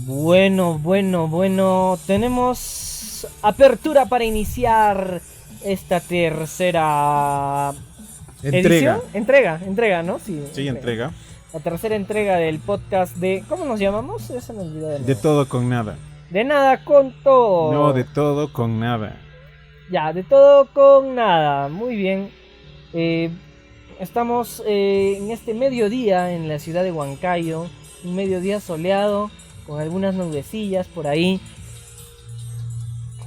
Bueno. Tenemos apertura para iniciar esta tercera edición. Entrega, ¿no? Sí, entrega. La tercera entrega del podcast de... ¿Cómo nos llamamos? Eso me olvidó de nuevo. De todo con nada. De nada con todo. No, de todo con nada. Ya, de todo con nada. Muy bien. Estamos en este mediodía en la ciudad de Huancayo. Un mediodía soleado, con algunas nubecillas por ahí.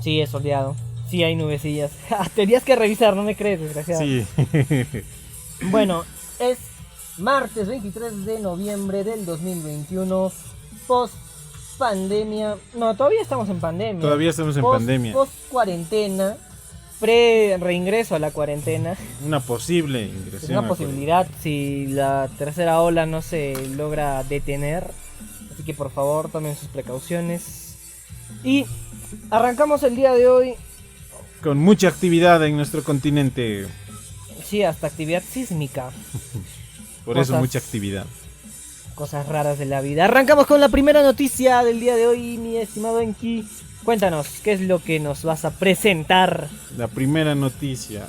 Sí, es soleado. Sí, hay nubecillas. Tenías que revisar, no me crees, desgraciado. Sí. Bueno, es martes 23 de noviembre del 2021. Post pandemia. No, todavía estamos en pandemia. Post cuarentena. Reingreso a la cuarentena. Una posible ingresión. Es una posibilidad si la tercera ola no se logra detener. Así que por favor tomen sus precauciones. Y arrancamos el día de hoy con mucha actividad en nuestro continente. Sí, hasta actividad sísmica. Por eso mucha actividad. Cosas raras de la vida. Arrancamos con la primera noticia del día de hoy, mi estimado Enki. Cuéntanos, ¿qué es lo que nos vas a presentar? La primera noticia.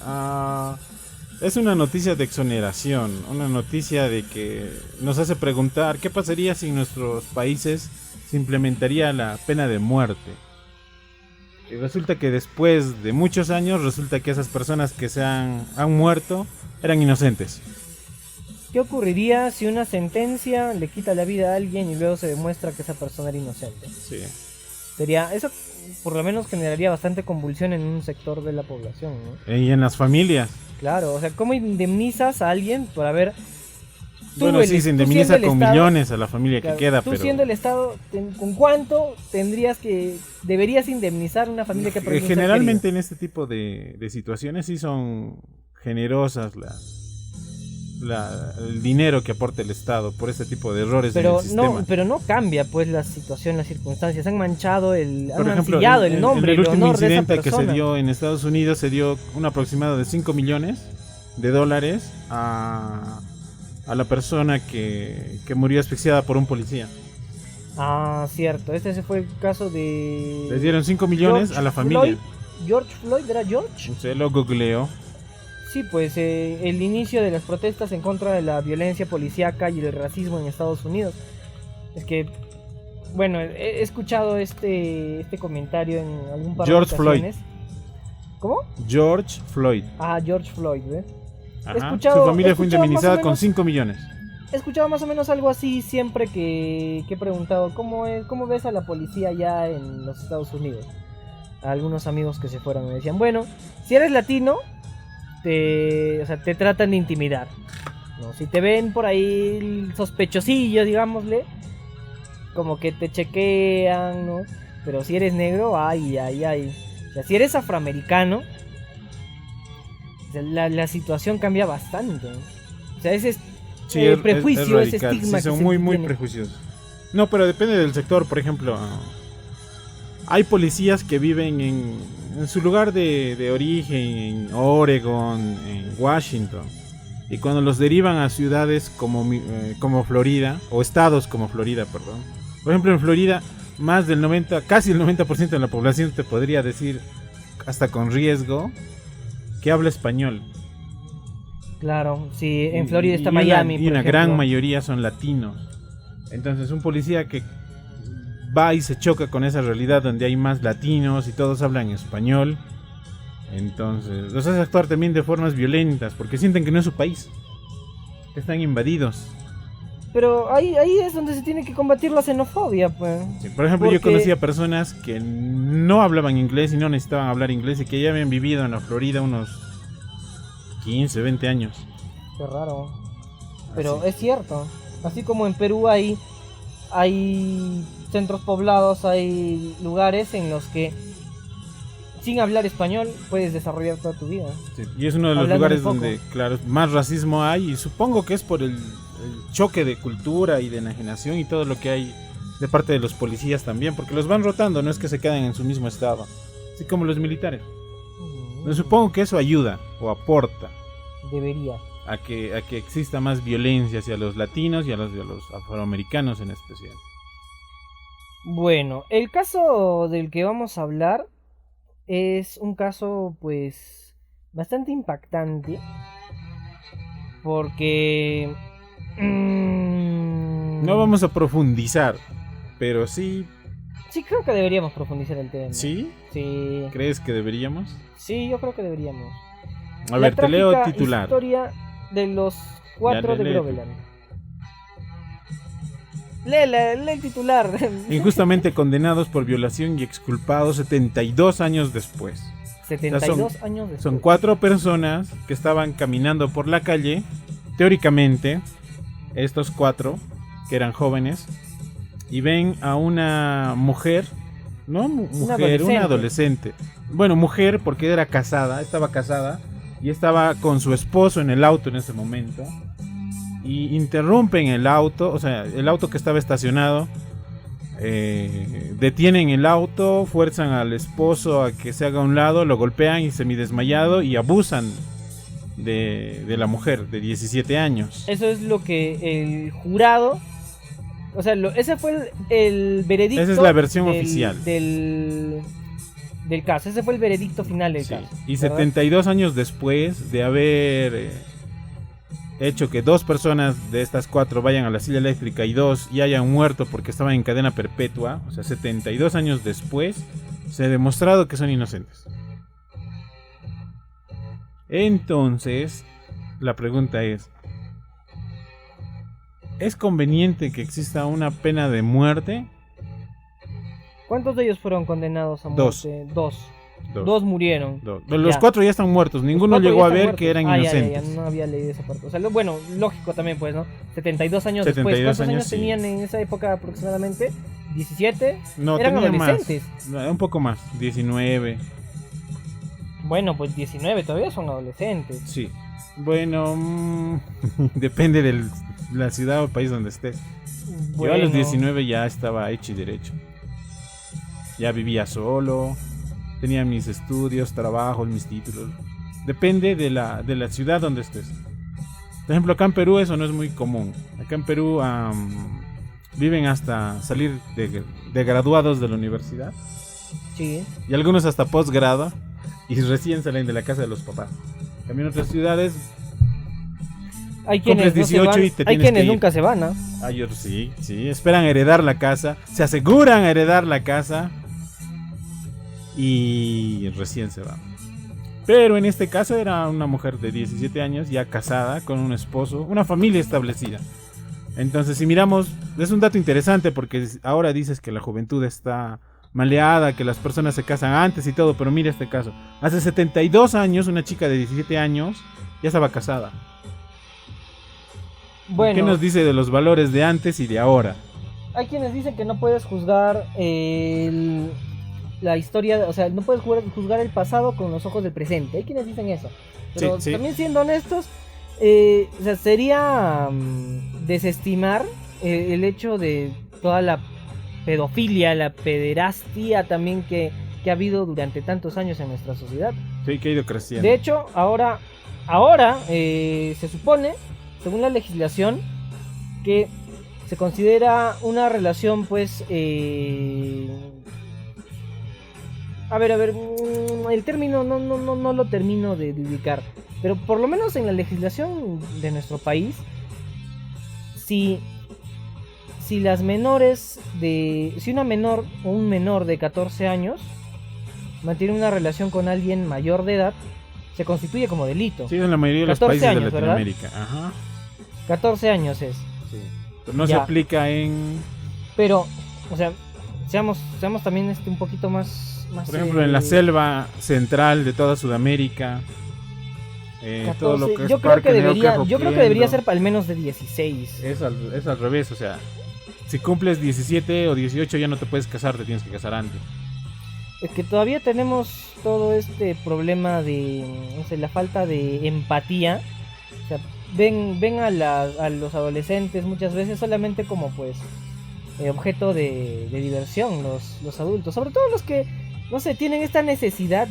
Es una noticia de exoneración. Una noticia de que nos hace preguntar qué pasaría si en nuestros países se implementaría la pena de muerte. Y resulta que después de muchos años, resulta que esas personas que han muerto eran inocentes. ¿Qué ocurriría si una sentencia le quita la vida a alguien y luego se demuestra que esa persona era inocente? Sí. Eso por lo menos generaría bastante convulsión en un sector de la población, ¿no? Y en las familias. Claro, o sea, ¿cómo indemnizas a alguien por haber... Bueno, sí, se indemniza con millones a la familia que queda, tú pero... siendo el Estado, ¿con cuánto deberías indemnizar a una familia que perdió un ser querido? Generalmente en este tipo de situaciones sí son generosas el dinero que aporta el Estado por este tipo de errores en el sistema. Pero no cambia pues la situación, las circunstancias. Han manchado Por ejemplo, el nombre, en el último honor de esa incidente que se persona. dio en Estados Unidos, se dio un aproximado de $5 millones a la persona que murió asfixiada por un policía. Ah, cierto. Ese fue el caso de... Les dieron 5 millones a la familia. ¿George Floyd era George? Se lo googleó. Sí, pues el inicio de las protestas en contra de la violencia policíaca y el racismo en Estados Unidos. Es que, bueno, he escuchado este comentario en algún par de ocasiones. ¿Cómo? George Floyd. Ah, George Floyd, ¿ves? Su familia fue indemnizada con 5 millones. He escuchado más o menos algo así siempre que he preguntado ¿cómo ves a la policía allá en los Estados Unidos? A algunos amigos que se fueron me decían, bueno, si eres latino, te tratan de intimidar, ¿no? Si te ven por ahí sospechosillo, digámosle, como que te chequean, ¿no? Pero si eres negro, ay. O sea, si eres afroamericano, la situación cambia bastante, ¿no? O sea, ese prejuicio, ese estigma. Sí, son muy prejuiciosos. No, pero depende del sector. Por ejemplo, hay policías que viven en su lugar de origen, en Oregon, en Washington, y cuando los derivan a ciudades como Florida, o estados como Florida, perdón. Por ejemplo, en Florida, casi el 90% de la población, te podría decir, hasta con riesgo, que habla español. Claro, sí, en Florida está Miami. Y una gran mayoría son latinos. Entonces, un policía que va y se choca con esa realidad donde hay más latinos y todos hablan español, entonces los hace actuar también de formas violentas porque sienten que no es su país, que están invadidos. Pero ahí es donde se tiene que combatir la xenofobia, pues. Sí, por ejemplo, yo conocía personas que no hablaban inglés y no necesitaban hablar inglés y que ya habían vivido en la Florida unos 15, 20 años. Qué raro. Pero es cierto, así como en Perú hay centros poblados, hay lugares en los que sin hablar español puedes desarrollar toda tu vida. Sí, y es uno de los lugares donde, claro, más racismo hay, y supongo que es por el choque de cultura y de enajenación y todo lo que hay de parte de los policías también, porque los van rotando, no es que se queden en su mismo estado, así como los militares. Yo supongo que eso ayuda o aporta. Debería. A que exista más violencia hacia los latinos y a los afroamericanos en especial. Bueno, el caso del que vamos a hablar es un caso pues bastante impactante porque No vamos a profundizar, pero sí. sí creo que deberíamos profundizar el tema. ¿Sí? Sí. ¿Crees que deberíamos? Sí, yo creo que deberíamos. A ver, te leo el trágica titular. Historia de los cuatro Ya, de lee Groveland. Lee el titular. Injustamente condenados por violación y exculpados 72 años después. 72 años después. Son 4 personas que estaban caminando por la calle. Teóricamente, estos 4, que eran jóvenes, y ven a una mujer, no mujer, una adolescente. Bueno, mujer porque era casada, estaba casada y estaba con su esposo en el auto en ese momento. Y interrumpen el auto, o sea, el auto que estaba estacionado. Detienen el auto, fuerzan al esposo a que se haga a un lado, lo golpean y semidesmayado y abusan de la mujer de 17 años. Eso es lo que el jurado, o sea, ese fue el veredicto. Esa es la versión oficial del caso. Ese fue el veredicto final del caso. Y 72 años después de haber hecho que 2 personas de estas 4 vayan a la silla eléctrica y 2 y hayan muerto porque estaban en cadena perpetua, o sea, 72 años después, se ha demostrado que son inocentes. Entonces, la pregunta ¿es conveniente que exista una pena de muerte? ¿Cuántos de ellos fueron condenados a muerte? Dos murieron. Los 4 ya están muertos. Ninguno llegó a ver que eran inocentes. Ya, no había leído esa parte. O sea, bueno, lógico también, pues, ¿no? 72 años después. ¿Cuántos años tenían en esa época aproximadamente? ¿17? No, eran adolescentes. Más, un poco más, 19. Bueno, pues 19 todavía son adolescentes. Sí. Bueno, depende de la ciudad o el país donde estés. Bueno. Yo a los 19 ya estaba hecho y derecho. Ya vivía solo. Tenía mis estudios, trabajos, mis títulos. Depende de la ciudad donde estés. Por ejemplo, acá en Perú eso no es muy común. Acá en Perú viven hasta salir de graduados de la universidad. Sí. Y algunos hasta posgrado. Y recién salen de la casa de los papás. También en otras ciudades hay quienes 18 no se van, y te hay quienes nunca se van, ¿no? Hay otros sí. Esperan heredar la casa. Se aseguran heredar la casa. Y recién se va. Pero en este caso era una mujer de 17 años, ya casada, con un esposo, una familia establecida. Entonces, si miramos, es un dato interesante porque ahora dices que la juventud está maleada, que las personas se casan antes y todo, pero mira este caso. Hace 72 años, una chica de 17 años ya estaba casada. Bueno, ¿qué nos dice de los valores de antes y de ahora? Hay quienes dicen que no puedes juzgar la historia, o sea, no puedes juzgar el pasado con los ojos del presente. Hay quienes dicen eso. Pero sí. También siendo honestos, o sea, sería desestimar el hecho de toda la pedofilia, la pederastia también que ha habido durante tantos años en nuestra sociedad. Sí, que ha ido creciendo. De hecho, ahora se supone, según la legislación, que se considera una relación, pues, a ver, el término no lo termino de ubicar, pero por lo menos en la legislación de nuestro país, si las menores si una menor o un menor de 14 años mantiene una relación con alguien mayor de edad, se constituye como delito. Sí, en la mayoría de los países de Latinoamérica. Ajá. 14 años es. Sí. Pero no se aplica en... Pero, o sea, seamos también un poquito más... Por ejemplo, en la selva central de toda Sudamérica, 14, todo lo que es yo creo que debería ser al menos de 16. Es al revés, o sea, si cumples 17 o 18 ya no te puedes casar, te tienes que casar antes. Es que todavía tenemos todo este problema de, no sé, la falta de empatía. O sea, ven a los adolescentes muchas veces solamente como, pues, objeto de diversión, los adultos, sobre todo los que, no sé, tienen esta necesidad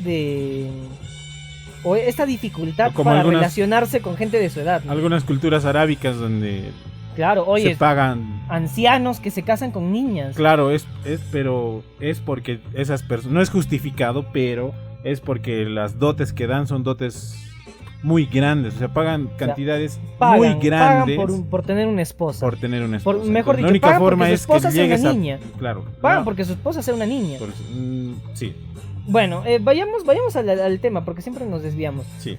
o esta dificultad para relacionarse con gente de su edad, ¿no? Algunas culturas arábicas donde Claro, se oye, pagan. ancianos que se casan con niñas. Claro, pero es porque esas personas, no es justificado, pero es porque las dotes que dan son dotes muy grandes, o sea, pagan cantidades muy grandes por tener una esposa. por tener una esposa. Mejor Entonces, dicho, la única pagan forma porque su es que esposa sea una llegues a niña. claro. Pagan no, porque su esposa sea una niña. sí, Bueno, vayamos al tema, porque siempre nos desviamos. sí.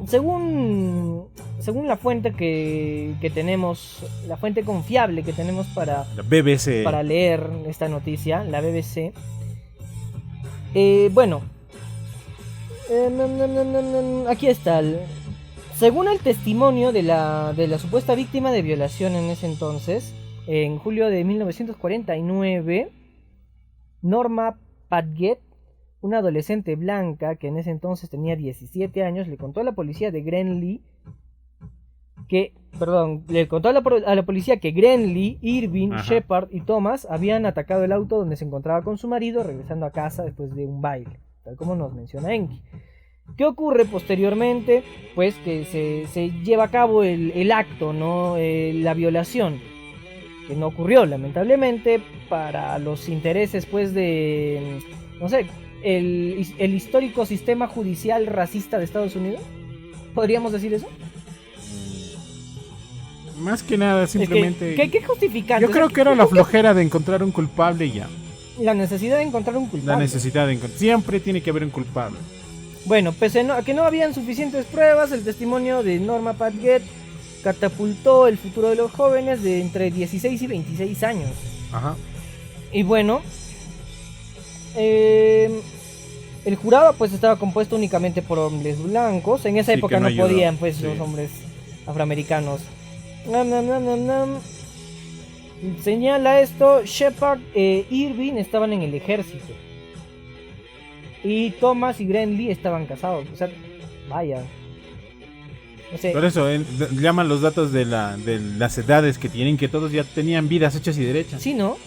Según la fuente que tenemos, la fuente confiable que tenemos La BBC. para leer esta noticia, la BBC. Bueno, aquí está. Según el testimonio de la supuesta víctima de violación en ese entonces, en julio de 1949, Norma Padgett, una adolescente blanca que en ese entonces tenía 17 años, le contó a la policía de Greeley que Greeley, Irving, Ajá. Shepard y Thomas habían atacado el auto donde se encontraba con su marido regresando a casa después de un baile, tal como nos menciona Enki. ¿Qué ocurre posteriormente? Pues que se lleva a cabo el acto, ¿no? La violación, que no ocurrió lamentablemente para los intereses pues de, no sé, el histórico sistema judicial racista de Estados Unidos. ¿Podríamos decir eso? Más que nada, simplemente. ¿Qué justificante? Yo creo que era la flojera de encontrar un culpable y ya. La necesidad de encontrar un culpable. La necesidad de encontrar. Siempre tiene que haber un culpable. Bueno, pese a que no habían suficientes pruebas, el testimonio de Norma Padgett catapultó el futuro de los jóvenes de entre 16 y 26 años. Ajá. Y bueno, el jurado pues estaba compuesto únicamente por hombres blancos. En esa Sí, época que no no ayudó. podían pues Sí. los hombres afroamericanos. Señala esto, Shepard e Irving estaban en el ejército. Y Thomas y Greeley estaban casados. O sea, vaya. No sé. Por eso llaman los datos de las edades que tienen, que todos ya tenían vidas hechas y derechas. Sí, ¿no?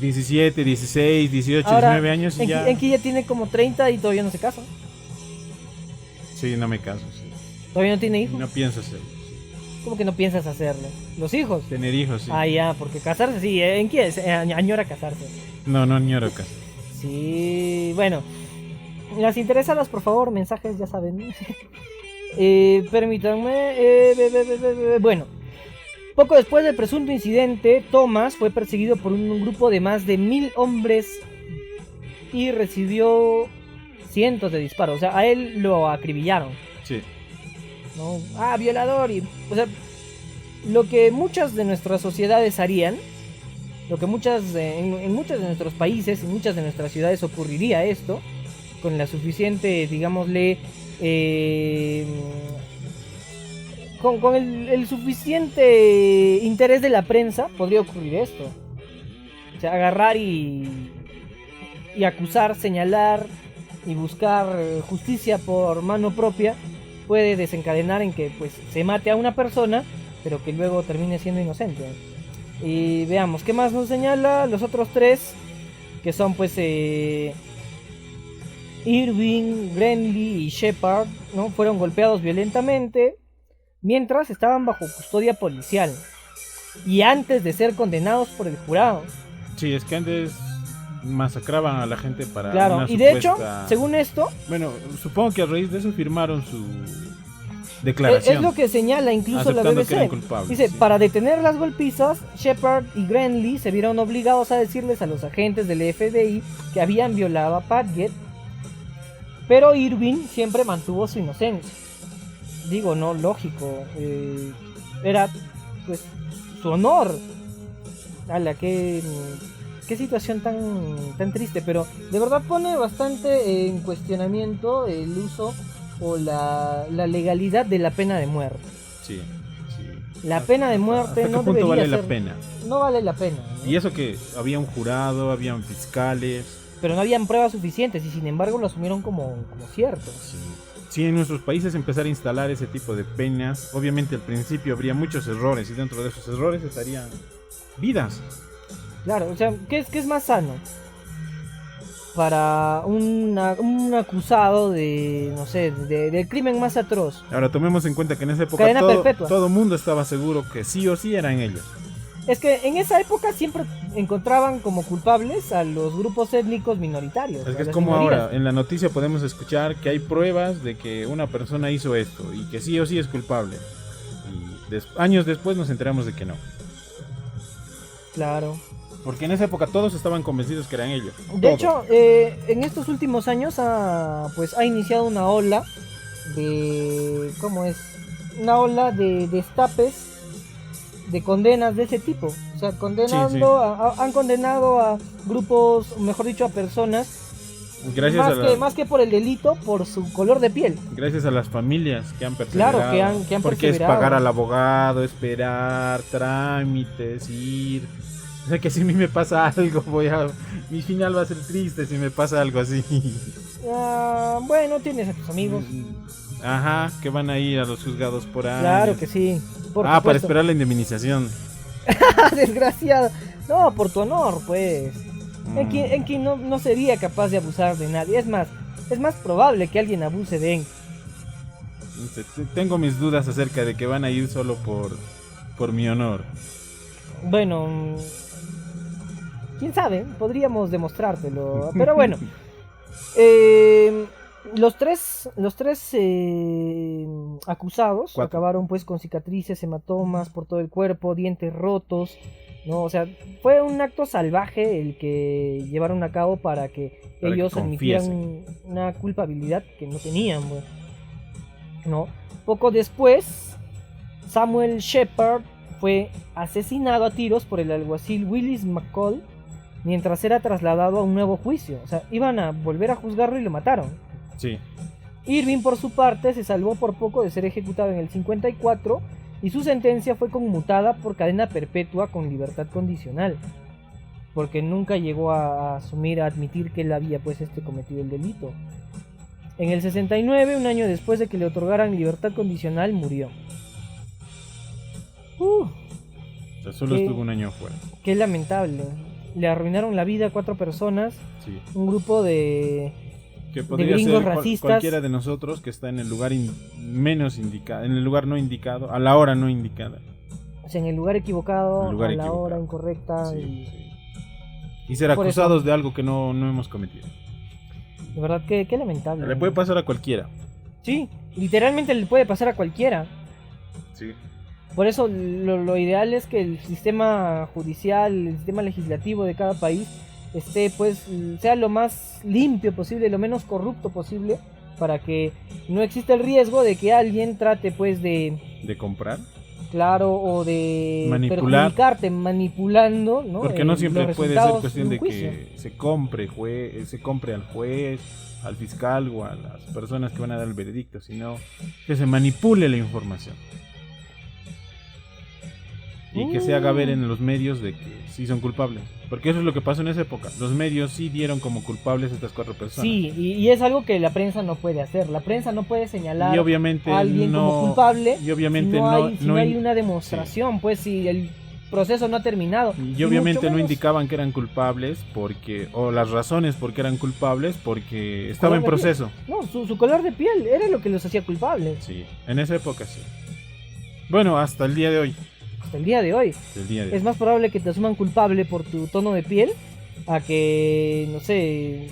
17, 16, 18, Ahora, 19 años y ya. Enki ya tiene como 30 y todavía no se casa. Sí, no me caso. Sí. Todavía no tiene hijos. No pienso hacerlo. ¿Cómo que no piensas hacerlo? ¿Los hijos? Tener hijos, sí. Ah, ya, porque casarse sí. Enki añora casarse. No añoro caso. Sí, bueno. Las interesadas, por favor, mensajes, ya saben. Permítanme. Bueno. Poco después del presunto incidente, Thomas fue perseguido por un grupo de más de 1000 hombres y recibió cientos de disparos. O sea, a él lo acribillaron, Sí. ¿no? Ah, violador. O sea, lo que muchas de nuestras sociedades harían, lo que en muchos de nuestros países, en muchas de nuestras ciudades ocurriría esto, con la suficiente, digámosle, con el suficiente interés de la prensa, podría ocurrir esto. O sea, agarrar y acusar, señalar y buscar justicia por mano propia puede desencadenar en que pues se mate a una persona, pero que luego termine siendo inocente. Y veamos, ¿qué más nos señala? Los otros tres, que son pues Irving, Greeley y Shepard, ¿no? Fueron golpeados violentamente mientras estaban bajo custodia policial y antes de ser condenados por el jurado. Sí, es que antes masacraban a la gente para Claro, una y de hecho, supuesta... según esto, Bueno, supongo que a raíz de eso firmaron su declaración. es lo que señala incluso la aceptando que eran BBC. culpables, Dice, sí. para detener las golpizas, Shepard y Greeley se vieron obligados a decirles a los agentes del FBI que habían violado a Padgett, pero Irving siempre mantuvo su inocencia. Digo, no, lógico. Era, pues, su honor. Ala, qué situación tan triste. Pero de verdad pone bastante en cuestionamiento el uso o la legalidad de la pena de muerte. Sí, sí. La pena de muerte ¿Hasta no qué punto debería vale la ser- pena? No vale la pena, ¿no? Y eso que había un jurado, habían fiscales. Pero no habían pruebas suficientes y sin embargo lo asumieron como cierto. Sí. Si en nuestros países empezar a instalar ese tipo de penas, obviamente al principio habría muchos errores y dentro de esos errores estarían vidas. Claro, o sea, ¿qué es más sano? para un acusado de, no sé, del crimen más atroz. Ahora tomemos en cuenta que en esa época Cadena perpetua. todo mundo estaba seguro que sí o sí eran ellos. Es que en esa época siempre encontraban como culpables a los grupos étnicos minoritarios. Es que a es las como minorías. ahora, en la noticia podemos escuchar que hay pruebas de que una persona hizo esto y que sí o sí es culpable. Y años después nos enteramos de que no. Claro. Porque en esa época todos estaban convencidos que eran ellos. De Todos. hecho, en estos últimos años ha iniciado una ola de... ¿Cómo es? Una ola de destapes, de condenas de ese tipo. O sea, condenando Sí, sí. han condenado a grupos, mejor dicho, a personas, Gracias más que por el delito, por su color de piel. gracias a las familias que han perseverado. Claro, que han porque es perseverado. pagar al abogado, esperar, trámites, ir. O sea que si a mí me pasa algo, mi final va a ser triste si me pasa algo así. Bueno, tienes a tus amigos. Ajá, que van a ir a los juzgados por años. Claro que sí. Por para supuesto. esperar la indemnización. Desgraciado. No, por tu honor, pues. Mm. Enki no sería capaz de abusar de nadie. Es más probable que alguien abuse de Enki. Tengo mis dudas acerca de que van a ir solo por mi honor. Bueno, quién sabe, podríamos demostrártelo. Pero bueno, los tres acusados 4. acabaron pues con cicatrices, hematomas por todo el cuerpo, dientes rotos, ¿no? O sea, fue un acto salvaje el que llevaron a cabo para que Para ellos que admitieran una culpabilidad que no tenían, pues, ¿no? Poco después, Samuel Shepard fue asesinado a tiros por el alguacil Willis McCall mientras era trasladado a un nuevo juicio. O sea, iban a volver a juzgarlo y lo mataron. Sí. Irving, por su parte, se salvó por poco de ser ejecutado en el 54 y su sentencia fue conmutada por cadena perpetua con libertad condicional, porque nunca llegó a admitir que él había pues cometido el delito. En el 69, un año después de que le otorgaran libertad condicional, murió. O sea, solo Qué- estuvo un año afuera. Qué lamentable. Le arruinaron la vida a 4 personas, Sí. un grupo de Que podría gringos ser racistas. cualquiera de nosotros que está en el lugar menos indicado, en el lugar no indicado, a la hora no indicada. O sea, en el lugar equivocado, El lugar a la equivocado. hora incorrecta. Sí, Y sí. Y ser Por acusados eso. de algo que no hemos cometido. de verdad, qué lamentable. Le puede pasar a cualquiera. Sí, literalmente le puede pasar a cualquiera. Sí. Por eso lo ideal es que el sistema judicial, el sistema legislativo de cada país sea lo más limpio posible, lo menos corrupto posible, para que no exista el riesgo de que alguien trate pues de, ¿De comprar? claro, o de Manipular. perjudicarte manipulando, ¿no? Porque no siempre los puede ser resultados cuestión un de juicio. que se compre al juez, al fiscal o a las personas que van a dar el veredicto, sino que se manipule la información. Y que se haga ver en los medios de que sí son culpables. Porque eso es lo que pasó en esa época. Los medios sí dieron como culpables a estas 4 personas. Sí, y es algo que la prensa no puede hacer. La prensa no puede señalar Y obviamente a alguien no, como culpable y obviamente si no hay una demostración, pues si el proceso no ha terminado. Y obviamente mucho no menos indicaban que eran culpables o las razones por qué eran culpables porque estaba en color de proceso. piel. No, su color de piel era lo que los hacía culpables. Sí, en esa época sí. Bueno, hasta el día de hoy. Hasta el día de hoy. El día de hoy. Es más probable que te asuman culpable por tu tono de piel a que, no sé,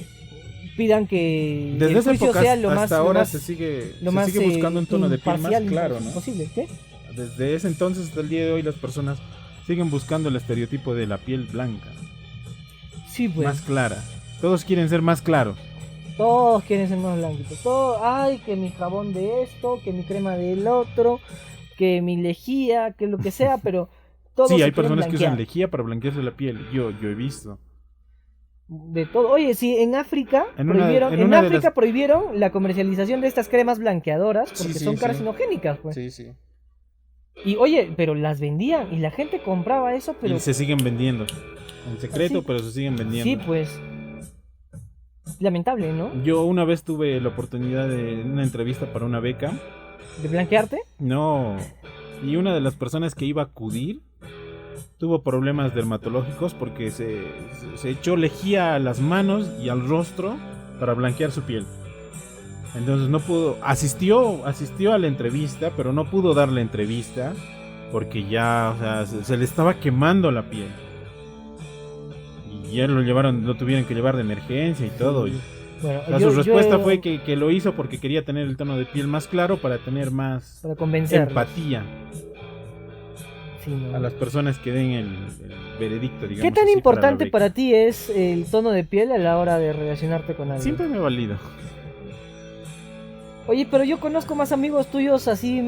pidan que Desde el esa juicio época sea lo hasta más, ahora lo más, se sigue lo buscando un tono de piel más imparcial claro, ¿no? posible. ¿Qué? Desde ese entonces hasta el día de hoy las personas siguen buscando el estereotipo de la piel blanca, Sí, pues. más clara. Todos quieren ser más claros. Todos quieren ser más blanquitos. Ay, que mi jabón de esto, que mi crema del otro, que mi lejía, que lo que sea, pero todos Sí, se hay quieren personas que usan blanquear. lejía para blanquearse la piel. Yo he visto. De todo. Oye, sí, en África En una- prohibieron, en en una de África las- prohibieron la comercialización de estas cremas blanqueadoras porque Sí, son sí. carcinogénicas, pues. Sí, sí. Y oye, pero las vendían y la gente compraba eso, pero Y se siguen vendiendo. En secreto, Sí. pero se siguen vendiendo. sí, pues. Lamentable, ¿no? Yo una vez tuve la oportunidad de una entrevista para una beca. De blanquearte. No. Y una de las personas que iba a acudir tuvo problemas dermatológicos porque se echó lejía a las manos y al rostro para blanquear su piel. Entonces no pudo, asistió a la entrevista, pero no pudo dar la entrevista porque ya, o sea, se le estaba quemando la piel. Y ya lo tuvieron que llevar de emergencia y todo. Y, Bueno, o sea, su respuesta fue que lo hizo porque quería tener el tono de piel más claro para tener más para convencerlos. empatía Sí, ¿no? a las personas que den el veredicto, digamos. ¿Qué tan así, importante la para beca. ti es el tono de piel a la hora de relacionarte con alguien? Siempre me ha valido. Oye, pero yo conozco más amigos tuyos así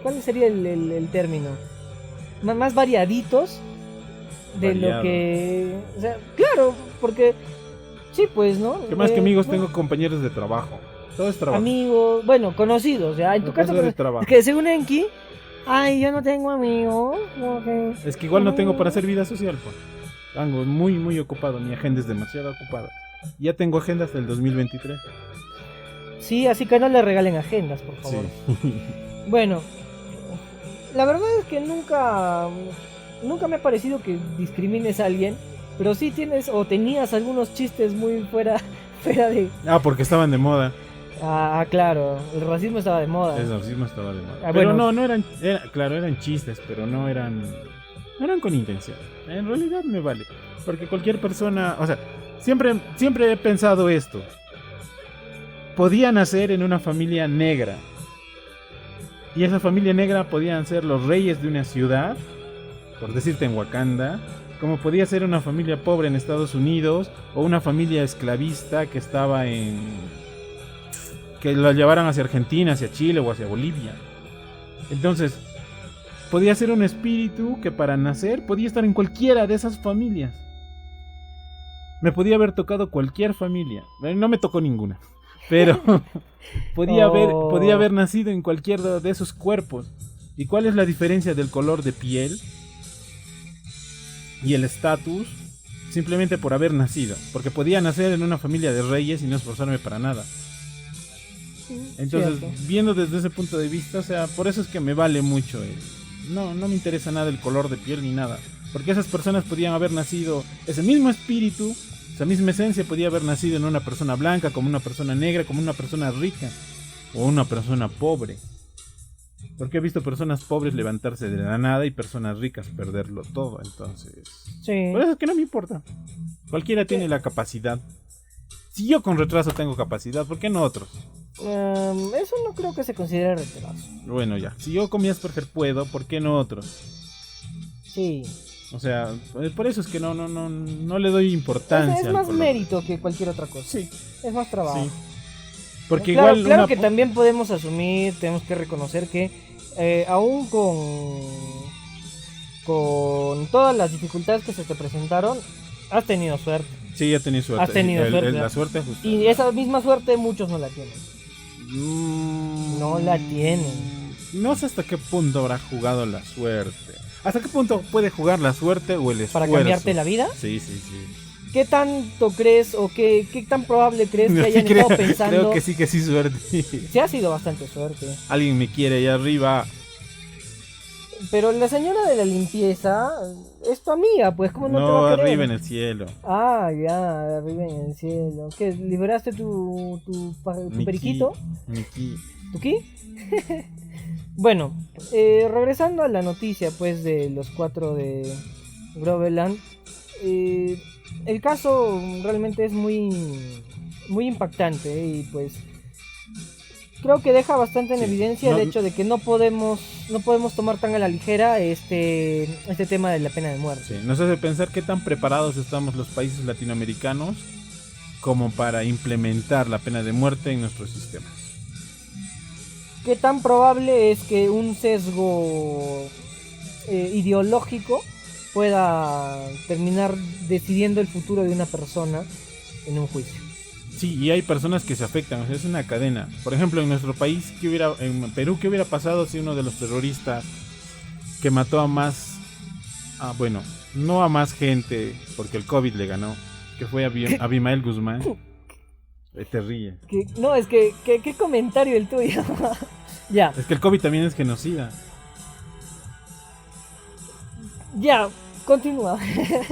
¿cuál sería el término? Más variaditos de lo Variado. que... O sea, claro, porque... Sí, pues, ¿no? Que más que amigos bueno, tengo compañeros de trabajo. Todo es trabajo. amigos, bueno, conocidos, ya. En tu caso, de trabajo. es que según Enki, ay, yo no tengo amigos. Okay. Es que igual no tengo para hacer vida social, pues. Tengo muy, muy ocupado. Mi agenda es demasiado ocupada. Ya tengo agenda hasta el 2023. Sí, así que no le regalen agendas, por favor. Sí. Bueno, la verdad es que nunca me ha parecido que discrimines a alguien, pero sí tienes o tenías algunos chistes muy fuera de... Ah, porque estaban de moda. Ah, claro, el racismo estaba de moda. El racismo estaba de moda. Ah, Pero bueno. no eran, claro, eran chistes, pero no eran con intención. En realidad me vale. Porque cualquier persona, o sea, siempre he pensado esto. Podía nacer en una familia negra. Y esa familia negra podían ser los reyes de una ciudad, por decirte en Wakanda, como podía ser una familia pobre en Estados Unidos, o una familia esclavista que estaba que la llevaran hacia Argentina, hacia Chile o hacia Bolivia. Entonces, podía ser un espíritu que para nacer podía estar en cualquiera de esas familias. Me podía haber tocado cualquier familia. No me tocó ninguna. Pero podía haber nacido en cualquiera de esos cuerpos. ¿Y cuál es la diferencia del color de piel y el estatus? Simplemente por haber nacido. Porque podía nacer en una familia de reyes y no esforzarme para nada. Entonces, Cierto. viendo desde ese punto de vista, o sea, por eso es que me vale mucho. No me interesa nada el color de piel ni nada. Porque esas personas podían haber nacido, ese mismo espíritu, esa misma esencia podía haber nacido en una persona blanca, como una persona negra, como una persona rica o una persona pobre. Porque he visto personas pobres levantarse de la nada y personas ricas perderlo todo. Entonces, Sí. por eso es que no me importa. Cualquiera tiene la capacidad. Si yo con retraso tengo capacidad, ¿por qué no otros? Eso no creo que se considere retraso. Bueno, ya. Si yo con mi Asperger puedo, ¿por qué no otros? Sí. O sea, por eso es que no le doy importancia. Es al más color. mérito que cualquier otra cosa. Sí, Es más trabajo. sí. Porque Claro, igual claro que también podemos asumir, tenemos que reconocer que aún con todas las dificultades que se te presentaron, has tenido suerte. Sí, ya tenía suerte. Has tenido suerte. La suerte ajustada. Y esa misma suerte muchos no la tienen. No la tienen. No sé hasta qué punto habrá jugado la suerte. ¿Hasta qué punto puede jugar la suerte o el esfuerzo? ¿Para cambiarte la vida? Sí. ¿Qué tanto crees o qué tan probable crees que hayan estado pensando? Creo que sí suerte. Sí ha sido bastante suerte. Alguien me quiere allá arriba. Pero la señora de la limpieza es tu amiga, pues, ¿cómo no te No, va a querer? arriba en el cielo. Ah, ya, arriba en el cielo. ¿Qué? ¿Liberaste tu Mi periquito? ki. ¿Tu qué? Bueno, regresando a la noticia, pues, de los 4 de Groveland. El caso realmente es muy impactante y pues creo que deja bastante en evidencia el hecho de que no podemos tomar tan a la ligera este tema de la pena de muerte. Sí, nos hace pensar qué tan preparados estamos los países latinoamericanos como para implementar la pena de muerte en nuestros sistemas. ¿Qué tan probable es que un sesgo ideológico pueda terminar decidiendo el futuro de una persona en un juicio? Sí, y hay personas que se afectan, o sea, es una cadena. Por ejemplo, en nuestro país, en Perú, ¿qué hubiera pasado si uno de los terroristas que mató a más, bueno, no a más gente, porque el COVID le ganó, que fue Abimael Guzmán? Te ríes. No, es que ¿qué comentario el tuyo? Ya. Es que el COVID también es genocida. Ya, continúa.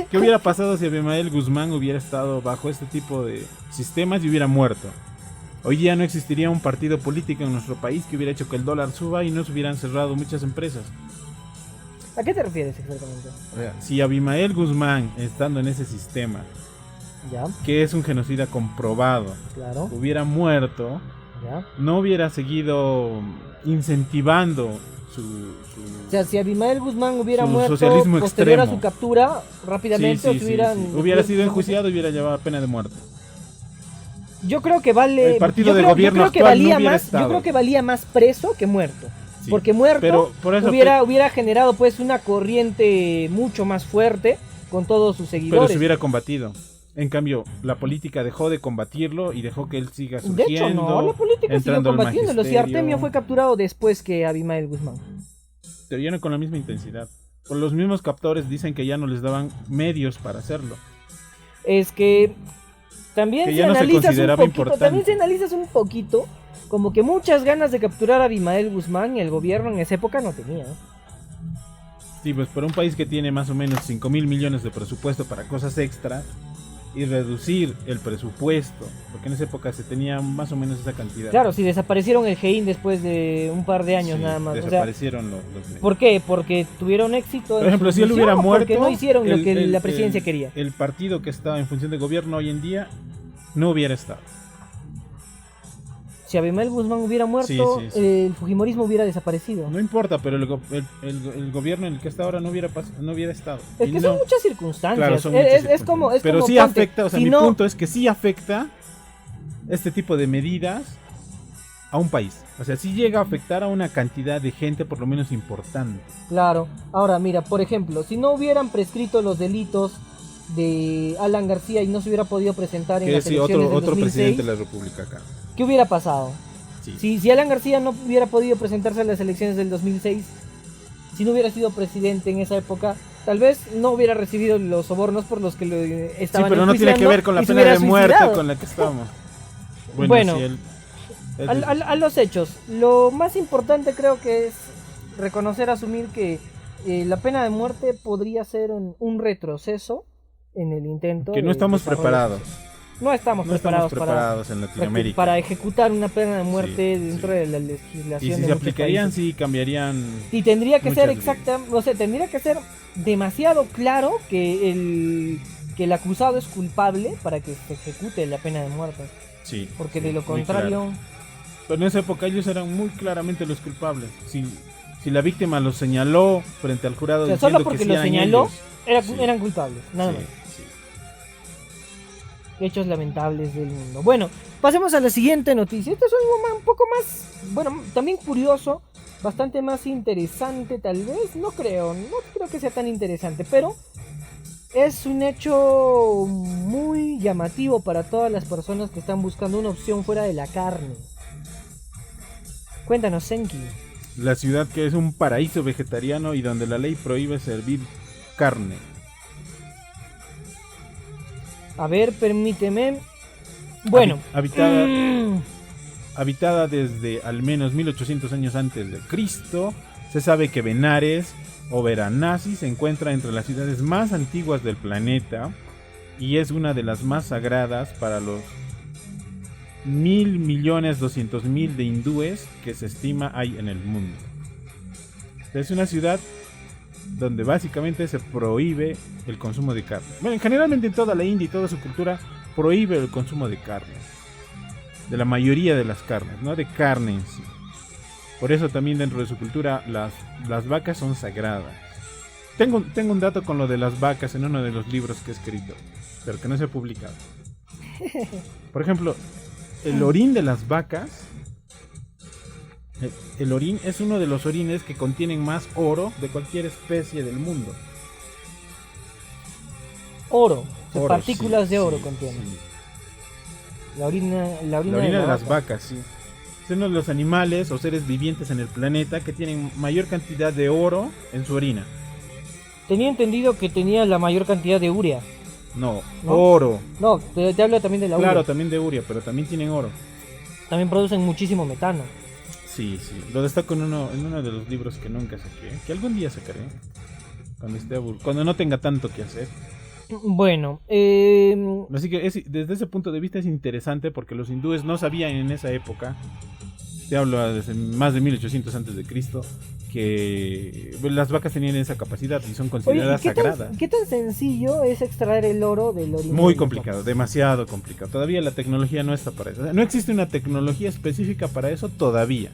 ¿Qué hubiera pasado si Abimael Guzmán hubiera estado bajo este tipo de sistemas y hubiera muerto? Hoy día no existiría un partido político en nuestro país que hubiera hecho que el dólar suba y no se hubieran cerrado muchas empresas. ¿A qué te refieres exactamente? O sea, si Abimael Guzmán, estando en ese sistema, Ya, que es un genocida comprobado, claro, hubiera muerto, ya. no hubiera seguido incentivando O sea, si Abimael Guzmán hubiera su muerto socialismo posterior a extremo. su captura, rápidamente hubiera sido enjuiciado y hubiera llevado pena de muerte. Yo creo que vale. El partido yo de creo- gobierno yo creo que actual no valía hubiera más. estado. Yo creo que valía más preso que muerto. Sí, Porque muerto pero por eso hubiera generado pues una corriente mucho más fuerte con todos sus pero seguidores. se hubiera combatido. En cambio, la política dejó de combatirlo y dejó que él siga De surgiendo. hecho, no, la política siguió entrando al combatiéndolo. Si magisterio, Artemio fue capturado después que Abimael Guzmán. pero ya no con la misma intensidad. Por los mismos captores dicen que ya no les daban medios para hacerlo. Es que también Que si ya no se analizas un consideraba poquito, importante. también si analizas un poquito, como que muchas ganas de capturar a Abimael Guzmán y el gobierno en esa época no tenía, ¿no? Sí, pues para un país que tiene más o menos 5.000 millones de presupuesto para cosas extras y reducir el presupuesto, porque en esa época se tenía más o menos esa cantidad. Claro, si desaparecieron el GEIN después de un par de años Sí, nada más. O sea, desaparecieron los medios. ¿por qué? Porque tuvieron éxito. Por ejemplo, en su si él misión, hubiera ¿o muerto, porque no hicieron lo que el- la presidencia el- quería. El partido que está en función de gobierno hoy en día no hubiera estado. Si Abimael Guzmán hubiera muerto, Sí, sí. el fujimorismo hubiera desaparecido. No importa, pero el gobierno en el que está ahora no hubiera estado. Es Y que no- son muchas circunstancias. Claro, son es, muchas es como, es pero como sí ponte, afecta, o sea, si mi no- punto es que sí afecta este tipo de medidas a un país. O sea, sí llega a afectar a una cantidad de gente por lo menos importante. Claro. Ahora, mira, por ejemplo, si no hubieran prescrito los delitos de Alan García y no se hubiera podido presentar en Que las sí, elecciones del otro 2006, presidente de la República acá. ¿qué hubiera pasado? Sí. Si Alan García no hubiera podido presentarse a las elecciones del 2006, si no hubiera sido presidente en esa época, tal vez no hubiera recibido los sobornos por los que lo Sí, estaban pero no tiene que enjuiciando ver con la y se pena de hubiera muerte suicidado. con la que estamos. Bueno, sí, a los hechos, lo más importante creo que es reconocer, asumir que la pena de muerte podría ser un retroceso en el intento que no de estamos desarrollo preparados. social. No estamos No estamos preparados preparados en Latinoamérica. para ejecutar una pena de muerte Sí, dentro sí. de la Y legislación si de se muchos aplicarían, países. sí cambiarían. Y tendría que ser muchas exacta, o sea, tendría que ser demasiado claro que el acusado es culpable para que se ejecute la pena de muerte, Sí. porque sí, de lo muy contrario, claro. Pero en esa época ellos eran muy claramente los culpables. Si la víctima los señaló frente al jurado o sea, diciendo solo porque que sí lo eran señaló, ellos. Sí. eran culpables, nada Sí, más. sí. Hechos lamentables del mundo. Bueno, pasemos a la siguiente noticia. Esto es algo un poco más, bueno, también curioso, bastante más interesante tal vez. No creo que sea tan interesante, pero es un hecho muy llamativo para todas las personas que están buscando una opción fuera de la carne. Cuéntanos, Senki. La ciudad que es un paraíso vegetariano y donde la ley prohíbe servir carne. A ver, permíteme. Bueno, Habitada desde al menos 1800 años antes de Cristo, se sabe que Benares o Varanasi se encuentra entre las ciudades más antiguas del planeta y es una de las más sagradas para los 1.200.000 de hindúes que se estima hay en el mundo. Es una ciudad donde básicamente se prohíbe el consumo de carne. Bueno, generalmente en toda la India y toda su cultura prohíbe el consumo de carne. De la mayoría de las carnes, no de carne en sí. Por eso también dentro de su cultura las vacas son sagradas. Tengo un dato con lo de las vacas en uno de los libros que he escrito, pero que no se ha publicado. Por ejemplo, el orín de las vacas, el orín es uno de los orines que contienen más oro de cualquier especie del mundo. oro, o sea, Oro, partículas sí, de oro sí, contiene. sí. La orina La orina de las vacas, sí. Es uno de los animales o seres vivientes en el planeta que tienen mayor cantidad de oro en su orina. Tenía entendido que tenía la mayor cantidad de urea. No, ¿No? oro. No, te hablo también de la Claro, urea. también de urea, pero también tienen oro. También producen muchísimo metano. Sí, sí. Lo destaco en uno de los libros que nunca saqué. Que algún día sacaré. cuando no tenga tanto que hacer. Bueno, Así que desde ese punto de vista es interesante porque los hindúes no sabían en esa época, te hablo desde más de 1800 antes de Cristo, que las vacas tenían esa capacidad y son consideradas sagradas. ¿Qué tan sencillo es extraer el oro del orina? Muy complicado, demasiado complicado. Todavía la tecnología no está para eso. O sea, no existe una tecnología específica para eso todavía.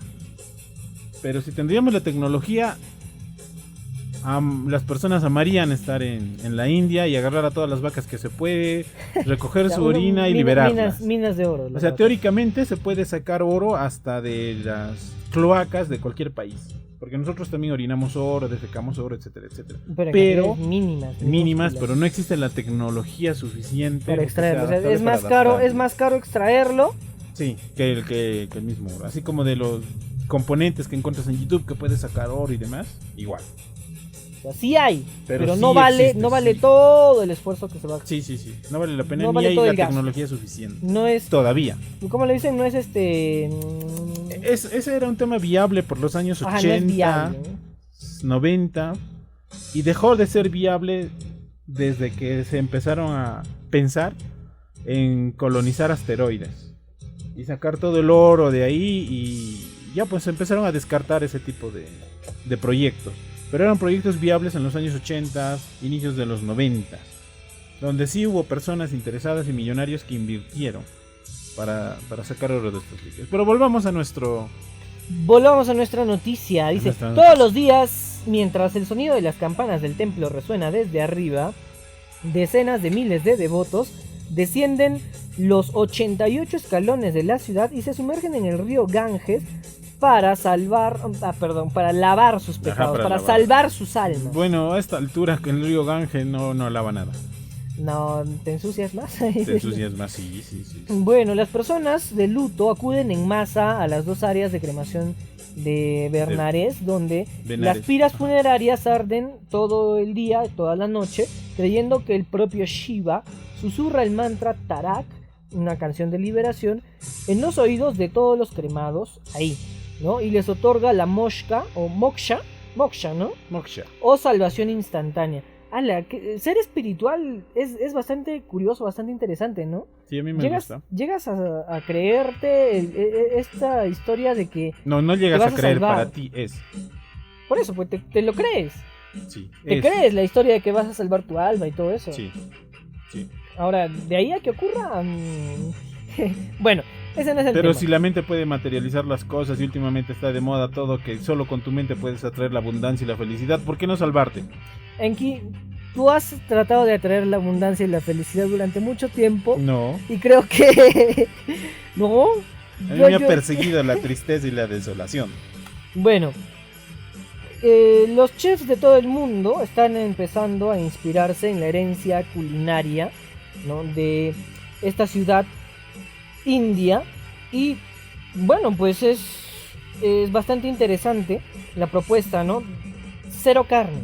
Pero si tendríamos la tecnología, las personas amarían estar en la India y agarrar a todas las vacas que se puede, recoger su orina y liberarlas. Minas de oro. O sea, teóricamente se puede sacar oro hasta de las cloacas de cualquier país. Porque nosotros también orinamos oro, defecamos oro, etcétera, etcétera. Pero mínimas, pero no existe la tecnología suficiente para extraerlo. O sea, es más caro extraerlo. Sí, que el mismo oro. Así como de los componentes que encuentras en YouTube que puedes sacar oro y demás, igual. O sea, sí hay, pero sí no vale todo el esfuerzo que se va a hacer. Sí, no vale la pena, no ni vale hay todo la el gasto. tecnología suficiente. No es todavía. ¿Cómo le dicen? No es Ese era un tema viable por los años 80, no es viable, ¿no? 90 y dejó de ser viable desde que se empezaron a pensar en colonizar asteroides y sacar todo el oro de ahí, y ya pues empezaron a descartar ese tipo de proyectos. Pero eran proyectos viables en los años 80, inicios de los 90, donde sí hubo personas interesadas y millonarios que invirtieron para sacar oro de estos líquidos. Pero volvamos a nuestra noticia. Dice, todos los días, mientras el sonido de las campanas del templo resuena desde arriba, decenas de miles de devotos descienden los 88 escalones de la ciudad y se sumergen en el río Ganges para lavar sus pecados, para salvar sus almas. Bueno, a esta altura que el río Ganges no lava nada. No, ¿te ensucias más? Te ensucias más, sí. Bueno, las personas de luto acuden en masa a las dos áreas de cremación de Benares, donde las piras funerarias arden todo el día, toda la noche, creyendo que el propio Shiva susurra el mantra Tarak, una canción de liberación, en los oídos de todos los cremados ahí, ¿no? Y les otorga la moksha, ¿no? Moksha. O salvación instantánea. Ser espiritual es bastante curioso, bastante interesante, ¿no? Sí, a mí me gusta. Llegas a creerte esta historia de que... No llegas a creer, para ti es. Por eso, pues te lo crees. Sí. Te crees la historia de que vas a salvar tu alma y todo eso. Sí. Ahora, de ahí a que ocurra... bueno, ese no es el tema. Pero si la mente puede materializar las cosas y últimamente está de moda todo, que solo con tu mente puedes atraer la abundancia y la felicidad, ¿por qué no salvarte? Enki, tú has tratado de atraer la abundancia y la felicidad durante mucho tiempo. No. Y creo que... ¿No? A mí me ha perseguido la tristeza y la desolación. Bueno, los chefs de todo el mundo están empezando a inspirarse en la herencia culinaria, ¿no?, de esta ciudad india. Y bueno, pues es bastante interesante la propuesta, ¿no? Cero carne.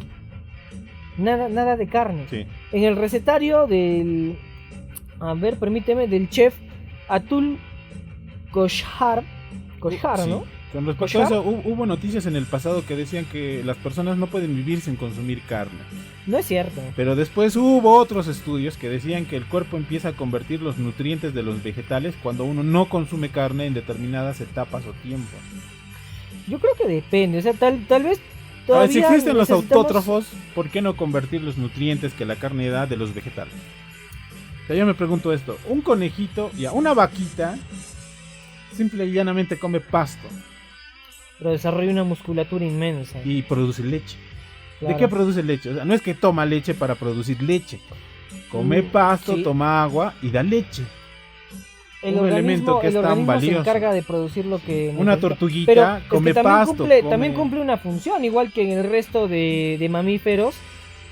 Nada de carne. Sí. En el recetario del chef Atul Koshar, sí. ¿no? Con respecto a eso, hubo noticias en el pasado que decían que las personas no pueden vivir sin consumir carne. No es cierto. Pero después hubo otros estudios que decían que el cuerpo empieza a convertir los nutrientes de los vegetales cuando uno no consume carne en determinadas etapas o tiempos. Yo creo que depende, o sea, tal vez todavía... Si existen los autótrofos, ¿por qué no convertir los nutrientes que la carne da de los vegetales? O sea, yo me pregunto esto, un conejito, una vaquita, simple y llanamente come pasto. Pero desarrolla una musculatura inmensa. Y produce leche. Claro. ¿De qué produce leche? O sea, no es que toma leche para producir leche. Come pasto, sí, toma agua y da leche. Un elemento que es tan valioso. Se encarga de producir lo que... Una tortuguita come pasto. También cumple una función, igual que en el resto de mamíferos.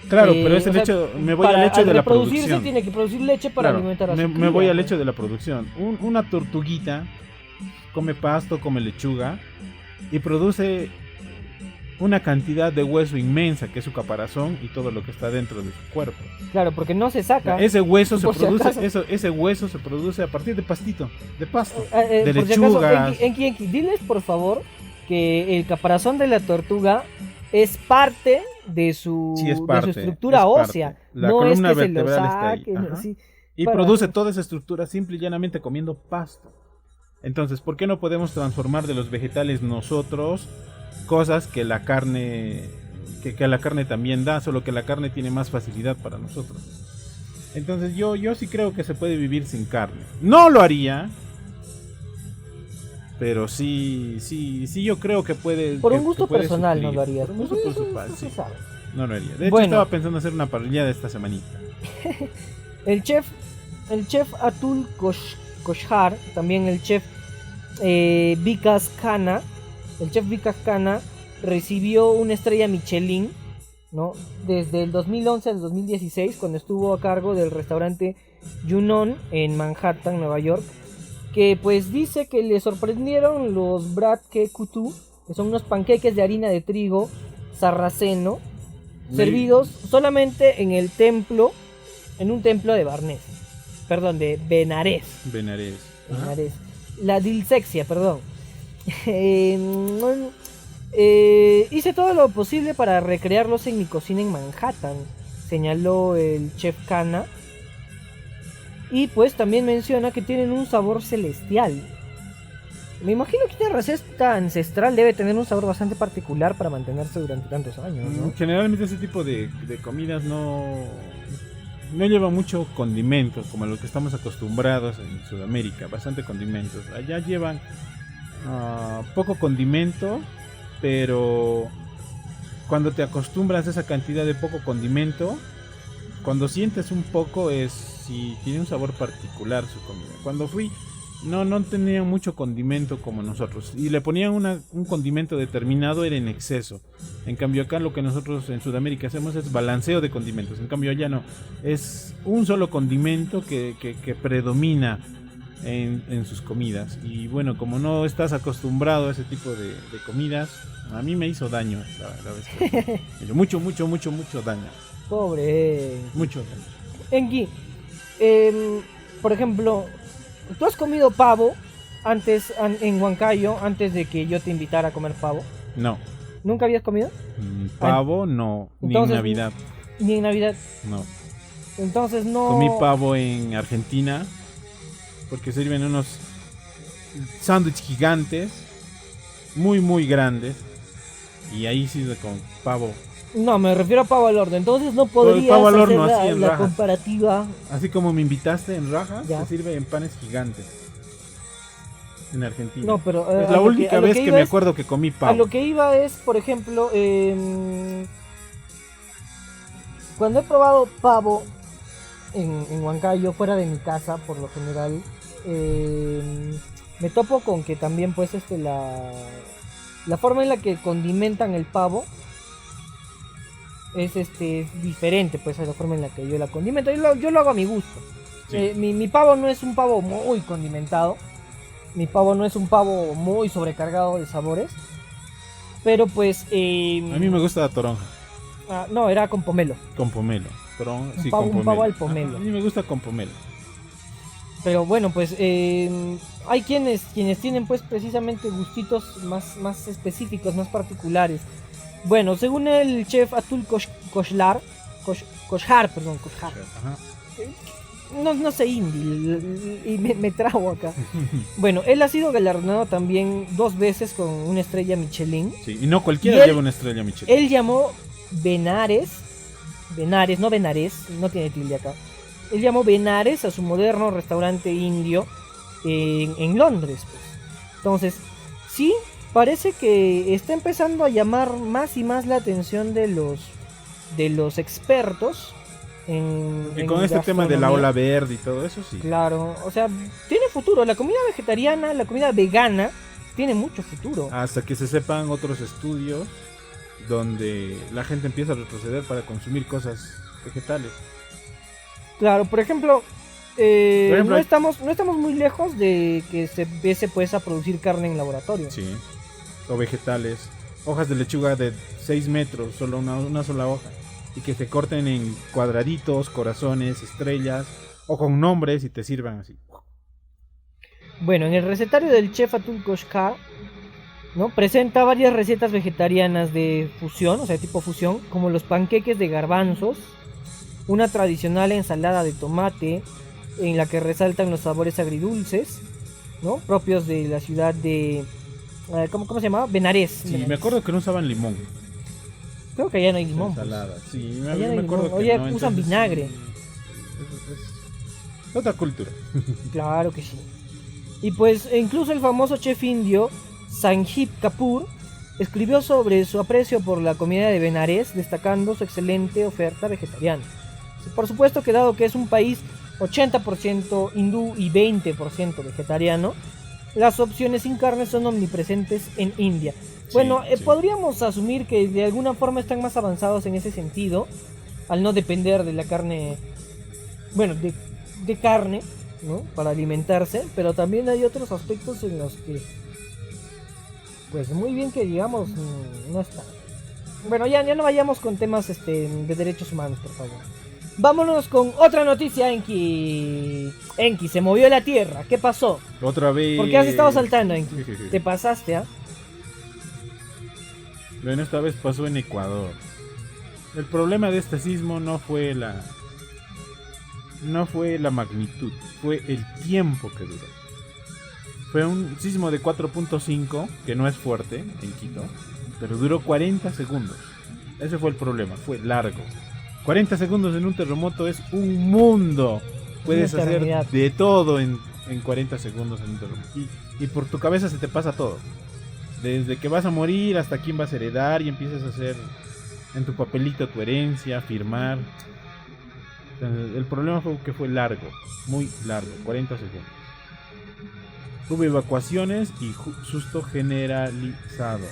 Claro, pero es el hecho, me voy al hecho de la producción. Tiene que producir leche para alimentar a su cría. Me voy al hecho de la producción. Una tortuguita come pasto, come lechuga y produce una cantidad de hueso inmensa que es su caparazón y todo lo que está dentro de su cuerpo. Claro, porque no se saca. Ese hueso se produce a partir de pasto, de lechugas. Enki, diles por favor que el caparazón de la tortuga es parte de su, Sí, es de parte, su estructura es ósea. parte. La No es columna que se lo vertebral está ahí, saquen, ajá. sí, Y para- produce toda esa estructura simple y llanamente comiendo pasto. Entonces, ¿por qué no podemos transformar de los vegetales nosotros cosas que la carne que la carne también da, solo que la carne tiene más facilidad para nosotros? Entonces yo sí creo que se puede vivir sin carne. No lo haría, pero sí yo creo que puede. Por un que gusto puede personal no suplir. lo harías. Por un gusto Pues eso personal, se sí. sabe. No lo haría. De hecho, Bueno. estaba pensando hacer una parrillada esta semanita. El chef Atul Koshar, también el chef Vikas Khanna, el chef Vikas Khanna recibió una estrella Michelin, ¿no? Desde el 2011 al 2016, cuando estuvo a cargo del restaurante Junon en Manhattan, Nueva York, que pues dice que le sorprendieron los Brat Ke Kutu, que son unos panqueques de harina de trigo sarraceno, servidos solamente en el templo, en un templo de Barnés, perdón, de Benarés. Benarés. La Dilsexia, perdón. Hice todo lo posible para recrearlos en mi cocina en Manhattan, señaló el chef Khanna. Y pues también menciona que tienen un sabor celestial. Me imagino que una receta ancestral debe tener un sabor bastante particular para mantenerse durante tantos años, ¿no? Generalmente ese tipo de comidas no lleva mucho condimentos como a lo que estamos acostumbrados en Sudamérica, bastante condimentos. Allá llevan poco condimento, pero cuando te acostumbras a esa cantidad de poco condimento, cuando sientes un poco es si tiene un sabor particular su comida. Cuando fui no tenía mucho condimento como nosotros y le ponían un condimento determinado, era en exceso. En cambio acá lo que nosotros en Sudamérica hacemos es balanceo de condimentos. En cambio allá no, es un solo condimento que predomina en sus comidas. Y bueno, como no estás acostumbrado a ese tipo de comidas, a mí me hizo daño la vez que mucho daño. Pobre Mucho daño. Enki, por ejemplo, ¿tú has comido pavo antes en Huancayo, antes de que yo te invitara a comer pavo? No. ¿Nunca habías comido? Pavo no, entonces, ni en Navidad. Ni en Navidad. No. Entonces no. Comí pavo en Argentina porque sirven unos sándwiches gigantes, muy grandes, y ahí sí con pavo. No, me refiero a pavo al horno. Entonces no podrías pavo al horno, hacer así en la rajas. comparativa. Así como me invitaste en rajas, Ya. se sirve en panes gigantes en Argentina. No, pero es la única vez que me acuerdo que comí pavo. A lo que iba es, por ejemplo, cuando he probado pavo en Huancayo, fuera de mi casa, por lo general, me topo con que también pues la forma en la que condimentan el pavo es diferente pues a la forma en la que yo la condimento. Yo lo hago a mi gusto. Sí. Mi pavo no es un pavo muy condimentado. Mi pavo no es un pavo muy sobrecargado de sabores. Pero pues a mí me gusta la toronja. No, era con pomelo. Con pomelo. Sí, con pomelo. Un pavo al pomelo. A mí me gusta con pomelo. Pero bueno, pues hay quienes tienen pues precisamente gustitos más específicos, más particulares. Bueno, según el chef Atul Koshar. No sé hindi y me trago acá. Bueno, él ha sido galardonado también 2 veces con una estrella Michelin. Sí, y no cualquiera lleva una estrella Michelin. Él llamó Benarés, no Benarés, no tiene tilde acá. Él llamó Benarés a su moderno restaurante indio en Londres, pues. Entonces, sí, parece que está empezando a llamar más y más la atención de los expertos y con este tema de la ola verde y todo eso, sí. Claro, o sea, tiene futuro. La comida vegetariana, la comida vegana, tiene mucho futuro. Hasta que se sepan otros estudios donde la gente empieza a retroceder para consumir cosas vegetales. Claro, por ejemplo, no estamos muy lejos de que se empiece pues a producir carne en laboratorio. Sí, o vegetales, hojas de lechuga de 6 metros, solo una sola hoja, y que se corten en cuadraditos, corazones, estrellas, o con nombres y te sirvan así. Bueno, en el recetario del chef Atul Koshar ¿no? Presenta varias recetas vegetarianas de fusión, o sea, tipo fusión, como los panqueques de garbanzos, una tradicional ensalada de tomate en la que resaltan los sabores agridulces, ¿no? Propios de la ciudad de... ¿cómo se llamaba? Benarés. Sí, Benarés. me acuerdo que no usaban limón. Creo que allá no hay limón. Pues. Ensalada, sí, me Allá no hay acuerdo limón. que Oye, no, usan entonces, vinagre. es otra cultura. Claro que sí. Y pues incluso el famoso chef indio Sanjeev Kapoor escribió sobre su aprecio por la comida de Benarés, destacando su excelente oferta vegetariana. Por supuesto que dado que es un país 80% hindú y 20% vegetariano, las opciones sin carne son omnipresentes en India. Bueno, Sí. podríamos asumir que de alguna forma están más avanzados en ese sentido, al no depender de la carne, bueno, de carne, ¿no? Para alimentarse, pero también hay otros aspectos en los que, pues muy bien que digamos, no está. Bueno, ya no vayamos con temas de derechos humanos, por favor. Vámonos con otra noticia, Enki. Enki, se movió la tierra. ¿Qué pasó? Otra vez. ¿Por qué has estado saltando, Enki? Te pasaste, ¿ah? Bueno, esta vez pasó en Ecuador. El problema de este sismo no fue la magnitud, fue el tiempo que duró. Fue un sismo de 4.5, que no es fuerte en Quito, pero duró 40 segundos. Ese fue el problema, fue largo. 40 segundos en un terremoto es un mundo. Puedes hacer de todo en 40 segundos en un terremoto. Y por tu cabeza se te pasa todo. Desde que vas a morir hasta quién vas a heredar y empiezas a hacer en tu papelito tu herencia, firmar. Entonces, el problema fue que fue largo, muy largo, 40 segundos. Hubo evacuaciones y susto generalizado.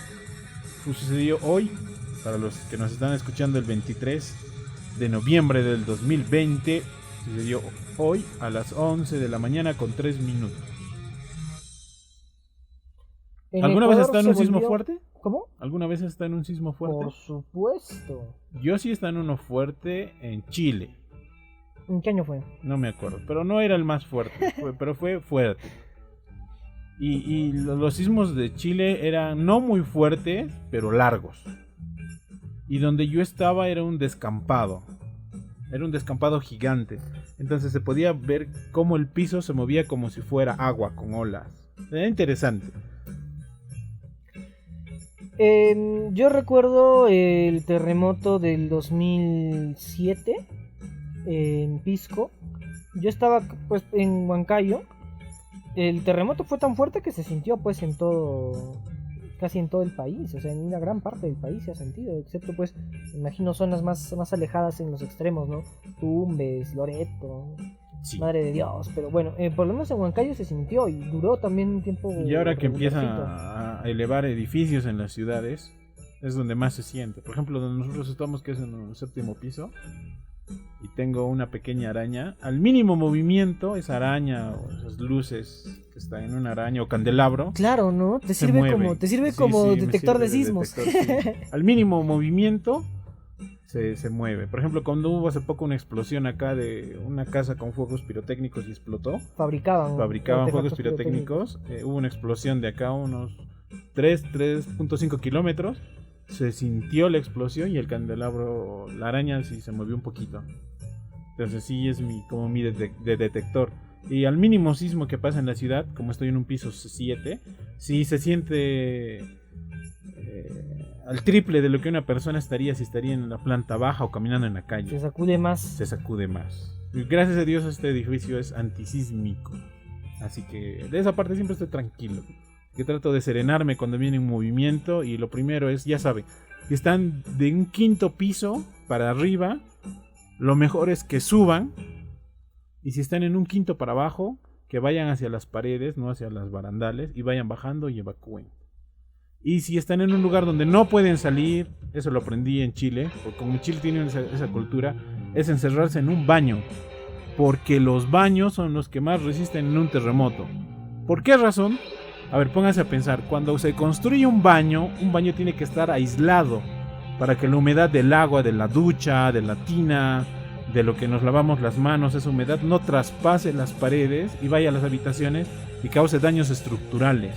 Sucedió hoy, para los que nos están escuchando, el 23 de noviembre del 2020. Sucedió hoy a las 11 de la mañana con 3 minutos. ¿Alguna vez está en un sismo fuerte? ¿Cómo? ¿Alguna vez está en un sismo fuerte? Por supuesto. Yo sí está en uno fuerte en Chile. ¿En qué año fue? No me acuerdo, pero no era el más fuerte, pero fue fuerte. Y los sismos de Chile eran no muy fuertes, pero largos. Y donde yo estaba era un descampado. Era un descampado gigante. Entonces se podía ver cómo el piso se movía como si fuera agua con olas. Era interesante. Yo recuerdo el terremoto del 2007 en Pisco. Yo estaba pues en Huancayo. El terremoto fue tan fuerte que se sintió pues en todo, casi en todo el país, o sea, en una gran parte del país se ha sentido, excepto pues, imagino zonas más alejadas en los extremos, ¿no? Tumbes, Loreto, sí. Madre de Dios, pero bueno, por lo menos en Huancayo se sintió y duró también un tiempo. Y ahora que empiezan a elevar edificios en las ciudades, es donde más se siente. Por ejemplo, donde nosotros estamos, que es en el 7º piso, y tengo una pequeña araña, al mínimo movimiento, esa araña o esas luces que están en una araña o candelabro, claro, ¿no? Te sirve como detector de sismos. Detector, sí. Al mínimo movimiento se mueve. Por ejemplo, cuando hubo hace poco una explosión acá de una casa con fuegos pirotécnicos y explotó, fabricaban fuegos pirotécnicos, hubo una explosión de acá unos 3.5 kilómetros. Se sintió la explosión y el candelabro, la araña sí se movió un poquito. Entonces sí es como mi detector. Y al mínimo sismo que pasa en la ciudad, como estoy en un piso 7, sí se siente al triple de lo que una persona estaría si estaría en la planta baja o caminando en la calle. Se sacude más. Y gracias a Dios este edificio es antisísmico. Así que de esa parte siempre estoy tranquilo. Que trato de serenarme cuando viene un movimiento. Y lo primero es, ya saben, si están de un 5º piso para arriba, lo mejor es que suban. Y si están en un 5º para abajo, que vayan hacia las paredes, no hacia las barandales, y vayan bajando y evacúen. Y si están en un lugar donde no pueden salir, eso lo aprendí en Chile, porque como Chile tiene esa cultura, es encerrarse en un baño, porque los baños son los que más resisten en un terremoto. ¿Por qué razón? A ver, pónganse a pensar, cuando se construye un baño tiene que estar aislado para que la humedad del agua, de la ducha, de la tina, de lo que nos lavamos las manos, esa humedad no traspase las paredes y vaya a las habitaciones y cause daños estructurales.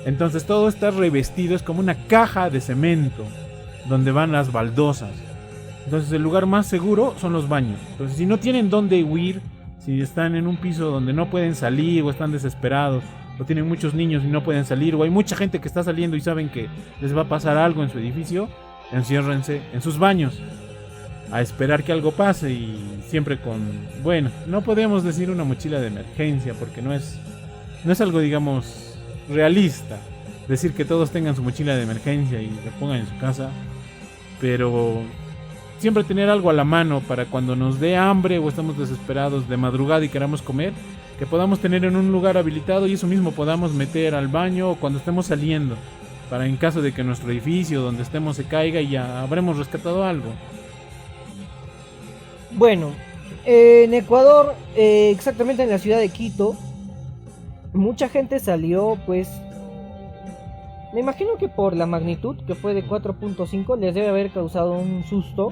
Entonces todo está revestido, es como una caja de cemento donde van las baldosas. Entonces el lugar más seguro son los baños. Entonces si no tienen dónde huir, si están en un piso donde no pueden salir o están desesperados, o tienen muchos niños y no pueden salir, o hay mucha gente que está saliendo y saben que les va a pasar algo en su edificio, enciérrense en sus baños a esperar que algo pase, y siempre con, bueno, no podemos decir una mochila de emergencia porque no es algo, digamos, realista decir que todos tengan su mochila de emergencia y la pongan en su casa, pero siempre tener algo a la mano para cuando nos dé hambre o estamos desesperados de madrugada y queramos comer, que podamos tener en un lugar habilitado y eso mismo podamos meter al baño o cuando estemos saliendo, para en caso de que nuestro edificio donde estemos se caiga y ya habremos rescatado algo. Bueno, en Ecuador, exactamente en la ciudad de Quito, mucha gente salió, pues, me imagino que por la magnitud, que fue de 4.5, les debe haber causado un susto,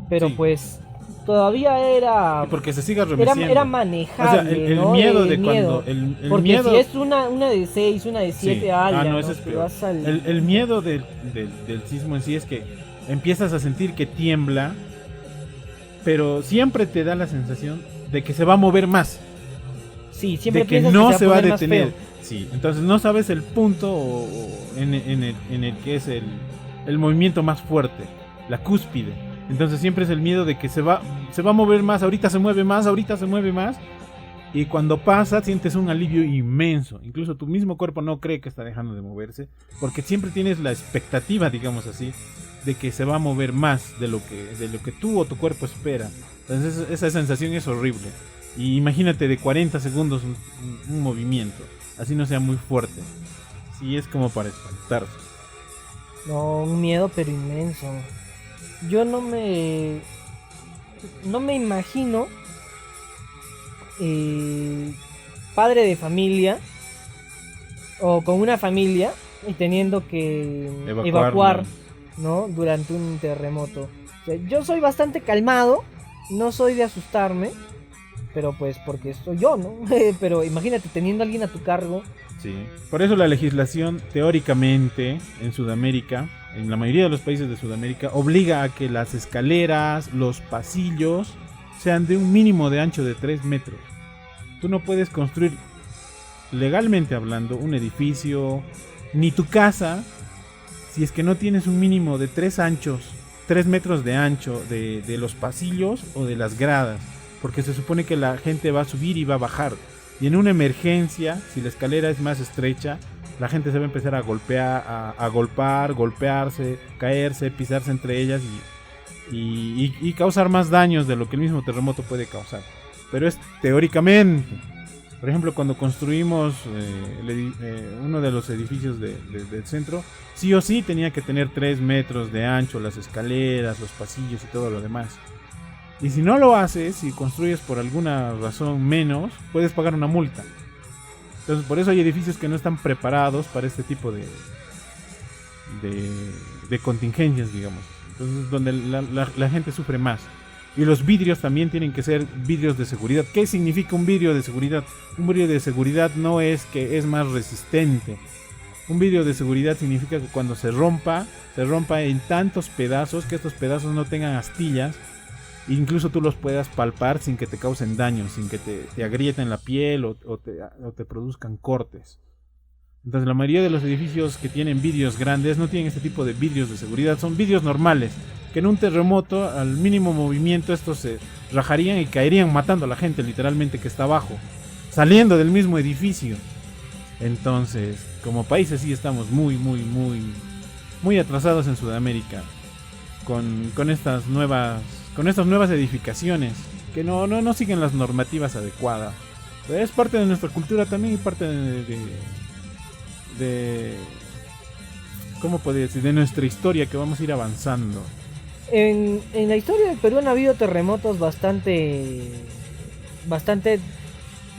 pero Sí. pues todavía era... Porque se siga remeciendo. Era manejable, o sea, el ¿no? miedo El de miedo. cuando... El Porque miedo, si es una de 6, una de 7, sí. ala, No, ¿no? ese es Que peor. vas al- El miedo del sismo en sí es que empiezas a sentir que tiembla, pero siempre te da la sensación de que se va a mover más, Sí, siempre de que piensas no que se va a poner más detener. feo. Sí, entonces no sabes el punto en el que es el movimiento más fuerte, la cúspide. Entonces siempre es el miedo de que se va a mover más, ahorita se mueve más, ahorita se mueve más. Y cuando pasa sientes un alivio inmenso. Incluso tu mismo cuerpo no cree que está dejando de moverse, porque siempre tienes la expectativa, digamos así, de que se va a mover más de lo que tú o tu cuerpo espera. Entonces esa sensación es horrible. Y imagínate de 40 segundos un movimiento, así no sea muy fuerte. Sí, es como para espantarse. No, un miedo pero inmenso. Yo no me imagino padre de familia o con una familia y teniendo que evacuar, ¿no? Durante un terremoto. O sea, yo soy bastante calmado, no soy de asustarme, pero pues porque soy yo, ¿no? Pero imagínate teniendo a alguien a tu cargo. Sí. Por eso la legislación teóricamente en Sudamérica, en la mayoría de los países de Sudamérica, obliga a que las escaleras, los pasillos sean de un mínimo de ancho de 3 metros. Tú no puedes construir, legalmente hablando, un edificio, ni tu casa, si es que no tienes un mínimo de 3 metros de ancho de los pasillos o de las gradas, porque se supone que la gente va a subir y va a bajar. Y en una emergencia, si la escalera es más estrecha, la gente se va a empezar a golpear, a golpearse, caerse, pisarse entre ellas y causar más daños de lo que el mismo terremoto puede causar. Pero es teóricamente. Por ejemplo, cuando construimos uno de los edificios del centro, sí o sí tenía que tener 3 metros de ancho las escaleras, los pasillos y todo lo demás. Y si no lo haces, si construyes por alguna razón menos, puedes pagar una multa. Entonces por eso hay edificios que no están preparados para este tipo de contingencias, digamos. Entonces donde la gente sufre más. Y los vidrios también tienen que ser vidrios de seguridad. ¿Qué significa un vidrio de seguridad? Un vidrio de seguridad no es que es más resistente. Un vidrio de seguridad significa que cuando se rompa en tantos pedazos, que estos pedazos no tengan astillas. Incluso tú los puedas palpar sin que te causen daño, sin que te agrieten la piel o te produzcan cortes. Entonces la mayoría de los edificios que tienen vidrios grandes no tienen este tipo de vidrios de seguridad, son vidrios normales, que en un terremoto al mínimo movimiento estos se rajarían y caerían matando a la gente literalmente que está abajo, saliendo del mismo edificio. Entonces, como países sí estamos muy atrasados en Sudamérica con estas nuevas edificaciones que no siguen las normativas adecuadas. Pero es parte de nuestra cultura también y parte de ¿cómo podría decir? De nuestra historia que vamos a ir avanzando. En la historia del Perú han habido terremotos bastante,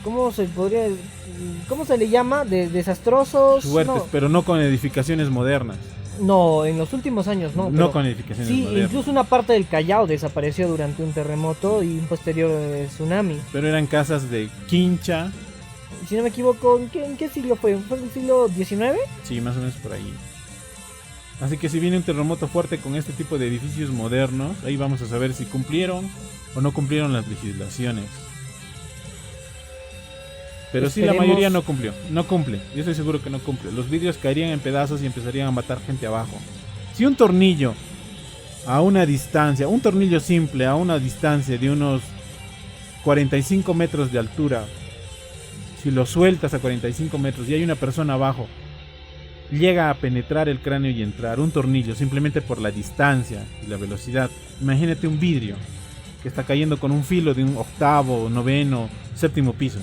¿cómo se le llama? Desastrosos. Fuertes, No, pero no con edificaciones modernas. no, en los últimos años no. No pero con edificaciones sí, modernas. incluso una parte del Callao desapareció durante un terremoto y un posterior tsunami. Pero eran casas de quincha si no me equivoco, ¿en qué siglo fue? ¿Fue en el siglo XIX? Sí, más o menos por ahí. Así que si viene un terremoto fuerte con este tipo de edificios modernos, ahí vamos a saber si cumplieron o no cumplieron las legislaciones. Pero sí, la mayoría no cumplió. No cumple. Yo estoy seguro que no cumple. Los vidrios caerían en pedazos y empezarían a matar gente abajo. Si un tornillo a una distancia, un tornillo simple a una distancia de unos 45 metros de altura, si lo sueltas a 45 metros y hay una persona abajo, llega a penetrar el cráneo y entrar un tornillo simplemente por la distancia y la velocidad. Imagínate un vidrio que está cayendo con un filo de un octavo, noveno, séptimo piso.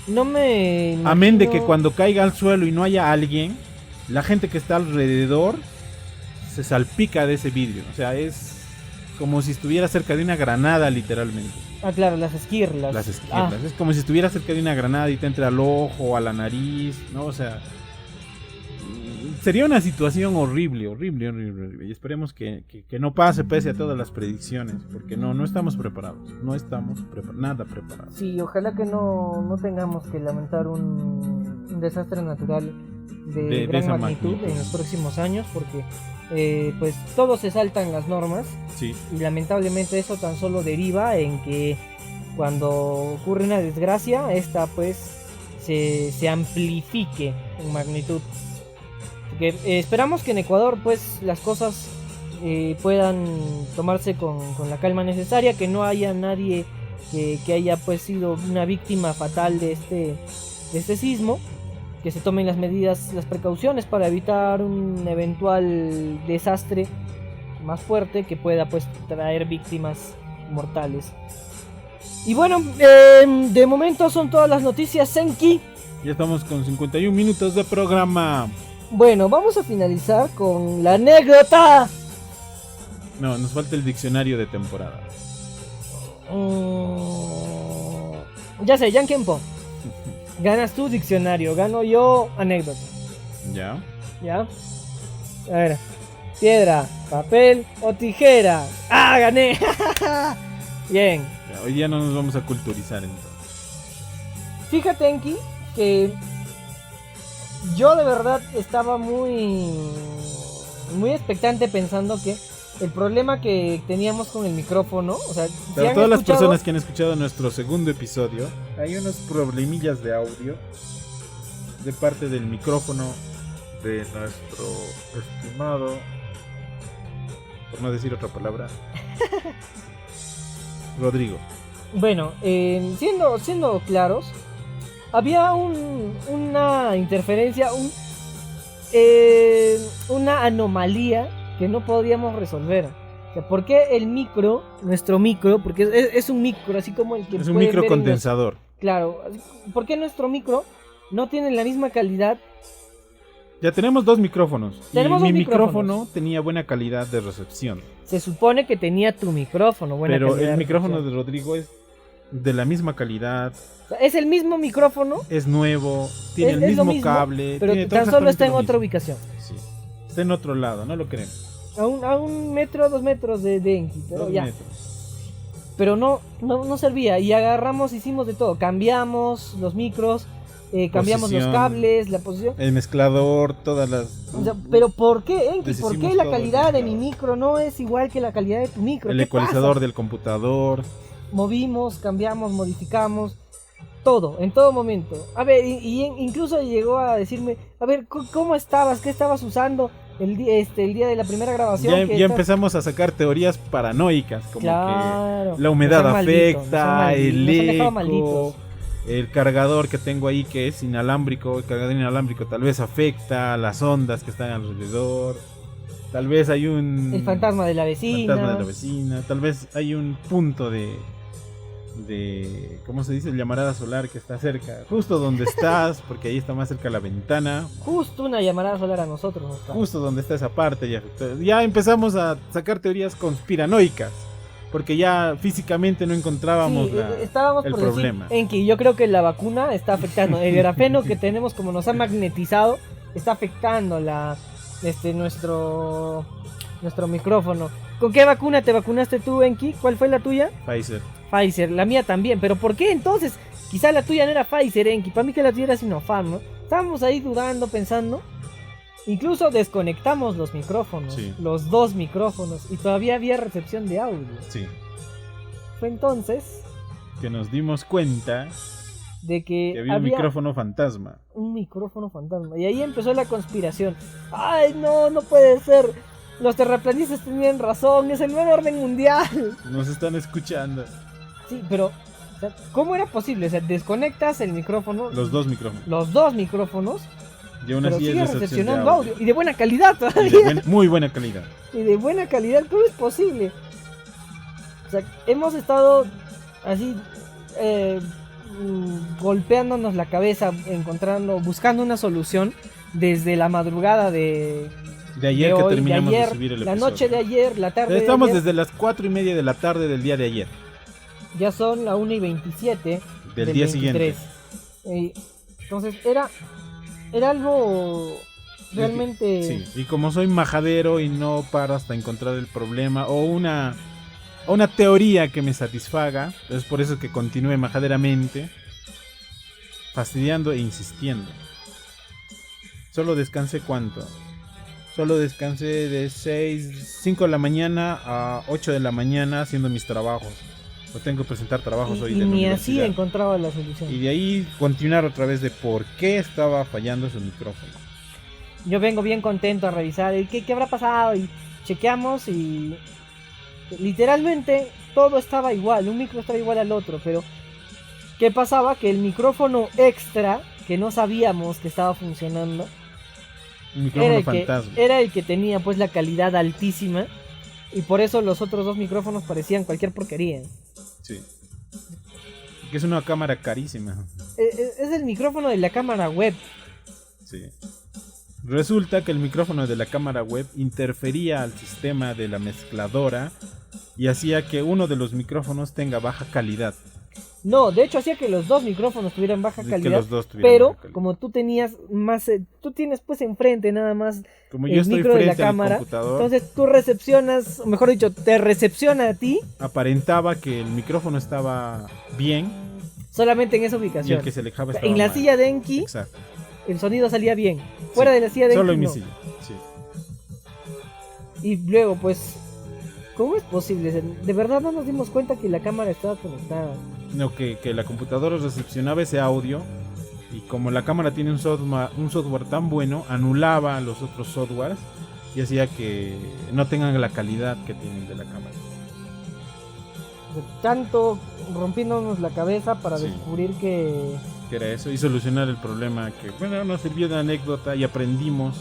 No me imagino... Amén de que cuando caiga al suelo y no haya alguien, la gente que está alrededor se salpica de ese vidrio. O sea, es como si estuviera cerca de una granada, literalmente. Ah, claro, las esquirlas. Las esquirlas. Es como si estuviera cerca de una granada y te entre al ojo, a la nariz, ¿no? O sea, sería una situación horrible. Y esperemos que no pase pese a todas las predicciones, porque no estamos preparados. No estamos nada preparados. Sí, ojalá que no tengamos que lamentar un desastre natural de gran magnitud en los próximos años, porque pues todos se saltan las normas. Sí. Y lamentablemente eso tan solo deriva en que cuando ocurre una desgracia, esta pues se amplifique en magnitud. Que, esperamos que en Ecuador pues las cosas puedan tomarse con la calma necesaria, que no haya nadie que haya pues sido una víctima fatal de este sismo, que se tomen las medidas, las precauciones para evitar un eventual desastre más fuerte que pueda pues traer víctimas mortales. Y bueno, de momento son todas las noticias, Senki. Ya estamos con 51 minutos de programa. Bueno, vamos a finalizar con la anécdota. No, nos falta el diccionario de temporada. Ya sé, Yankenpo. Ganas tu diccionario, gano yo anécdota. ¿Ya? ¿Ya? A ver. Piedra, papel o tijera. ¡Ah, gané! Bien. Ya, hoy día no nos vamos a culturizar entonces. Fíjate, Enki, que yo de verdad estaba muy expectante pensando que el problema que teníamos con el micrófono, o sea, para todas las personas que han escuchado nuestro segundo episodio, hay unos problemillas de audio de parte del micrófono de nuestro estimado, por no decir otra palabra, Rodrigo. Bueno, siendo claros, había una interferencia, una anomalía que no podíamos resolver. O sea, ¿por qué el micro, nuestro micro, porque es un micro, así como el que es un micro condensador? Claro, ¿por qué nuestro micro no tiene la misma calidad? Ya tenemos dos micrófonos. Tenemos mi dos micrófono tenía buena calidad de recepción. Se supone que tenía tu micrófono buena calidad. Pero el micrófono de Rodrigo es de la misma calidad. Es el mismo micrófono. Es nuevo, tiene el mismo cable. Pero tan solo está en otra ubicación. Sí, está en otro lado, no lo creemos. A un metro, 2 metros de Enki, pero ya. Pero no servía. Y agarramos, hicimos de todo. Cambiamos los micros, cambiamos los cables, la posición. El mezclador, todas las... O sea, pero ¿por qué, Enki? ¿Por qué la calidad de mi micro no es igual que la calidad de tu micro? El ecualizador del computador. Movimos, cambiamos, modificamos. Todo, en todo momento. A ver, y incluso llegó a decirme, a ver, ¿cómo estabas? ¿Qué estabas usando el día de la primera grabación? Ya empezamos a sacar teorías paranoicas, como claro, que la humedad afecta, el eco, el cargador que tengo ahí que es inalámbrico, el cargador inalámbrico tal vez afecta las ondas que están alrededor. Tal vez hay el fantasma de la vecina. Tal vez hay un punto de ¿cómo se dice? El llamarada solar que está cerca, justo donde estás, porque ahí está más cerca la ventana. Justo una llamarada solar a nosotros. Justo donde está esa parte. Ya empezamos a sacar teorías conspiranoicas, porque ya físicamente no encontrábamos el problema. Enki, yo creo que la vacuna está afectando. El grafeno que tenemos, como nos ha magnetizado, está afectando nuestro micrófono. ¿Con qué vacuna te vacunaste tú, Enki? ¿Cuál fue la tuya? Pfizer. Pfizer, la mía también. Pero ¿por qué entonces? Quizá la tuya no era Pfizer, Enki. Para mí que la tuya era Sinopharm, ¿no? Estábamos ahí dudando, pensando. Incluso desconectamos los micrófonos. Sí. Los 2 micrófonos. Y todavía había recepción de audio. Sí. Fue entonces Que nos dimos cuenta de que que había un micrófono fantasma. un micrófono fantasma. Y ahí empezó la conspiración. ¡Ay, no! No puede ser. Los terraplanistas tenían razón. Es el nuevo orden mundial. Nos están escuchando. Sí, pero o sea, ¿cómo era posible? O sea, desconectas el micrófono. Los 2 micrófonos. Los 2 micrófonos. Y aún Pero así es sigue recepción de recepcionando audio. Y de buena calidad Y de todavía. muy buena calidad. Y de buena calidad. ¿Cómo es posible? O sea, hemos estado así golpeándonos la cabeza, buscando una solución desde la madrugada de ayer que hoy, terminamos de ayer, subir el la episodio. noche de ayer, la tarde Estamos de ayer. desde las 4:30 de la tarde del día de ayer. Ya son la 1:27 Del día 23. Entonces era algo realmente... Sí, y como soy majadero y no paro hasta encontrar el problema o una teoría que me satisfaga, es por eso que continúe majaderamente, fastidiando e insistiendo. Solo descansé ¿cuánto? Solo descansé de 5 de la mañana a 8 de la mañana haciendo mis trabajos. Pues tengo que presentar trabajos hoy y de la ni así universidad. encontraba la solución. Y de ahí continuar otra vez de por qué estaba fallando ese micrófono. Yo vengo bien contento a revisar qué habrá pasado y chequeamos y literalmente todo estaba igual, un micro estaba igual al otro, pero ¿qué pasaba? Que el micrófono extra que no sabíamos que estaba funcionando Un micrófono fantasma. era el que tenía pues la calidad altísima y por eso los otros 2 micrófonos parecían cualquier porquería. Sí. Que es una cámara carísima. Es el micrófono de la cámara web. Sí. Resulta que el micrófono de la cámara web interfería al sistema de la mezcladora y hacía que uno de los micrófonos tenga baja calidad. No, de hecho hacía que los 2 micrófonos tuvieran baja Que calidad. los dos tuvieran Pero baja calidad. como tú tenías más, tú tienes pues enfrente nada más Como yo el estoy micro de la frente al cámara, computador, entonces tú recepcionas, o mejor dicho, te recepciona a ti aparentaba que el micrófono estaba bien solamente en esa y ubicación. el que se alejaba O sea, estaba en la mal. silla de Enki Exacto. el sonido salía bien. Fuera Sí, de la silla de solo Enki en mi no. silla. Sí. Y luego pues, ¿cómo es posible? De verdad no nos dimos cuenta que la cámara estaba conectada. No, que la computadora recepcionaba ese audio y como la cámara tiene un software tan bueno, anulaba los otros softwares y hacía que no tengan la calidad que tienen de la cámara. O sea, tanto rompiéndonos la cabeza para Sí. descubrir que... Que era eso y solucionar el problema que, bueno, nos sirvió de anécdota y aprendimos,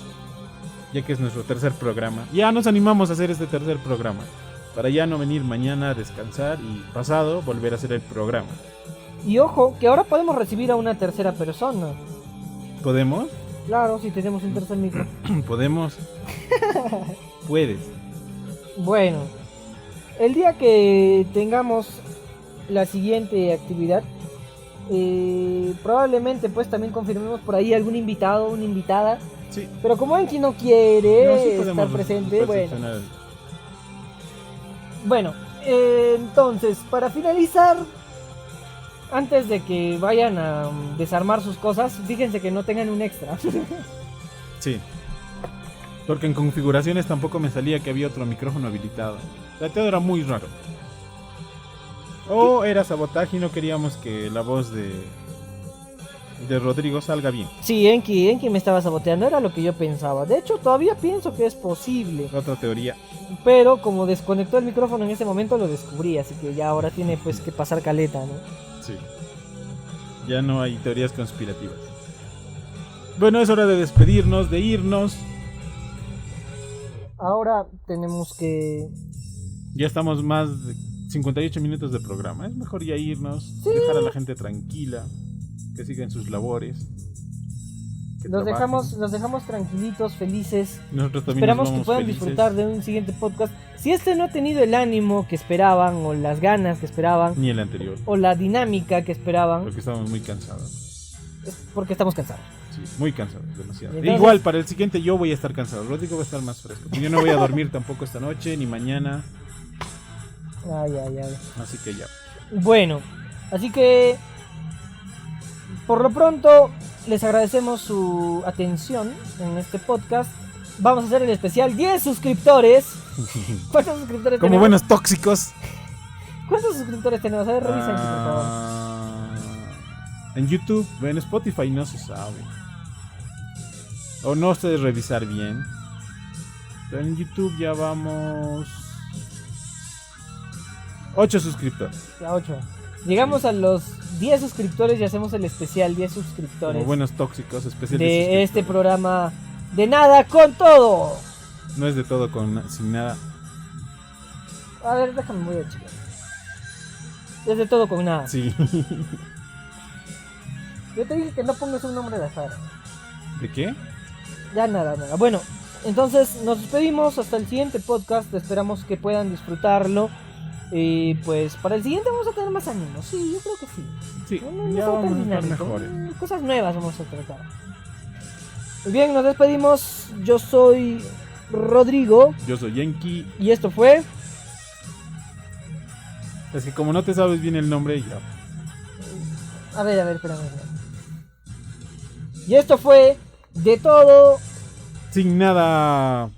ya que es nuestro tercer programa. Ya nos animamos a hacer este tercer programa, para ya no venir mañana a descansar y pasado volver a hacer el programa. Y ojo, que ahora podemos recibir a una tercera persona. ¿Podemos? Claro, si tenemos un tercer micro. ¿Podemos? Puedes. Bueno, el día que tengamos la siguiente actividad, probablemente pues también confirmemos por ahí algún invitado o una invitada. Sí. Pero como Enki no quiere No, sí podemos estar presente, bueno. recepcionar. Bueno, entonces, para finalizar, antes de que vayan a desarmar sus cosas, fíjense que no tengan un extra. Sí. Porque en configuraciones tampoco me salía que había otro micrófono habilitado. O sea, todo era muy raro. O era sabotaje y no queríamos que la voz de Rodrigo salga bien. Sí, Enki me estaba saboteando, era lo que yo pensaba. De hecho, todavía pienso que es posible. Otra teoría. Pero como desconectó el micrófono en ese momento, lo descubrí. Así que ya ahora tiene pues que pasar caleta, ¿no? Sí. Ya no hay teorías conspirativas. Bueno, es hora de despedirnos, de irnos. Ahora tenemos que... Ya estamos más de 58 minutos de programa. Es mejor ya irnos, Sí. dejar a la gente tranquila, que sigan sus labores. Que Los trabajen. dejamos tranquilitos, felices. Nosotros también Esperamos nos que vamos puedan felices. disfrutar de un siguiente podcast. Si este no ha tenido el ánimo que esperaban, o las ganas que esperaban, Ni el anterior, o la dinámica que esperaban, porque estamos muy cansados. es porque estamos cansados. Sí, muy cansados, demasiado. Entonces- Igual, para el siguiente yo voy a estar cansado. Rodrigo va a estar más fresco. Yo no voy a dormir tampoco esta noche, ni mañana. Ay. Así que ya. Bueno, así que por lo pronto les agradecemos su atención en este podcast. Vamos a hacer el especial 10 suscriptores. ¿Cuántos suscriptores Como tenemos? buenos tóxicos. ¿Cuántos suscriptores tenemos? A ver, revisen, por favor. En YouTube, en Spotify no se sabe. O no ustedes revisar bien. Pero en YouTube ya vamos 8 suscriptores. La 8. Llegamos a los 10 suscriptores y hacemos el especial 10 suscriptores Como buenos tóxicos, especiales. de este programa de nada con todo. No es de todo sin nada. A ver, déjame muy chico. Es de todo con nada. Sí. Yo te dije que no pongas un nombre de azar. ¿De qué? Ya nada. Bueno, entonces nos despedimos hasta el siguiente podcast. Esperamos que puedan disfrutarlo. Y pues para el siguiente vamos a tener más ánimo. Sí, yo creo que sí. Sí, No ya será tan vamos a estar dinámico. mejores. Cosas nuevas vamos a tratar. Muy bien, nos despedimos. Yo soy Rodrigo. Yo soy Yankee. Y esto fue... Es que como no te sabes bien el nombre, ya. A ver, espérame. Y esto fue De Todo Sin nada.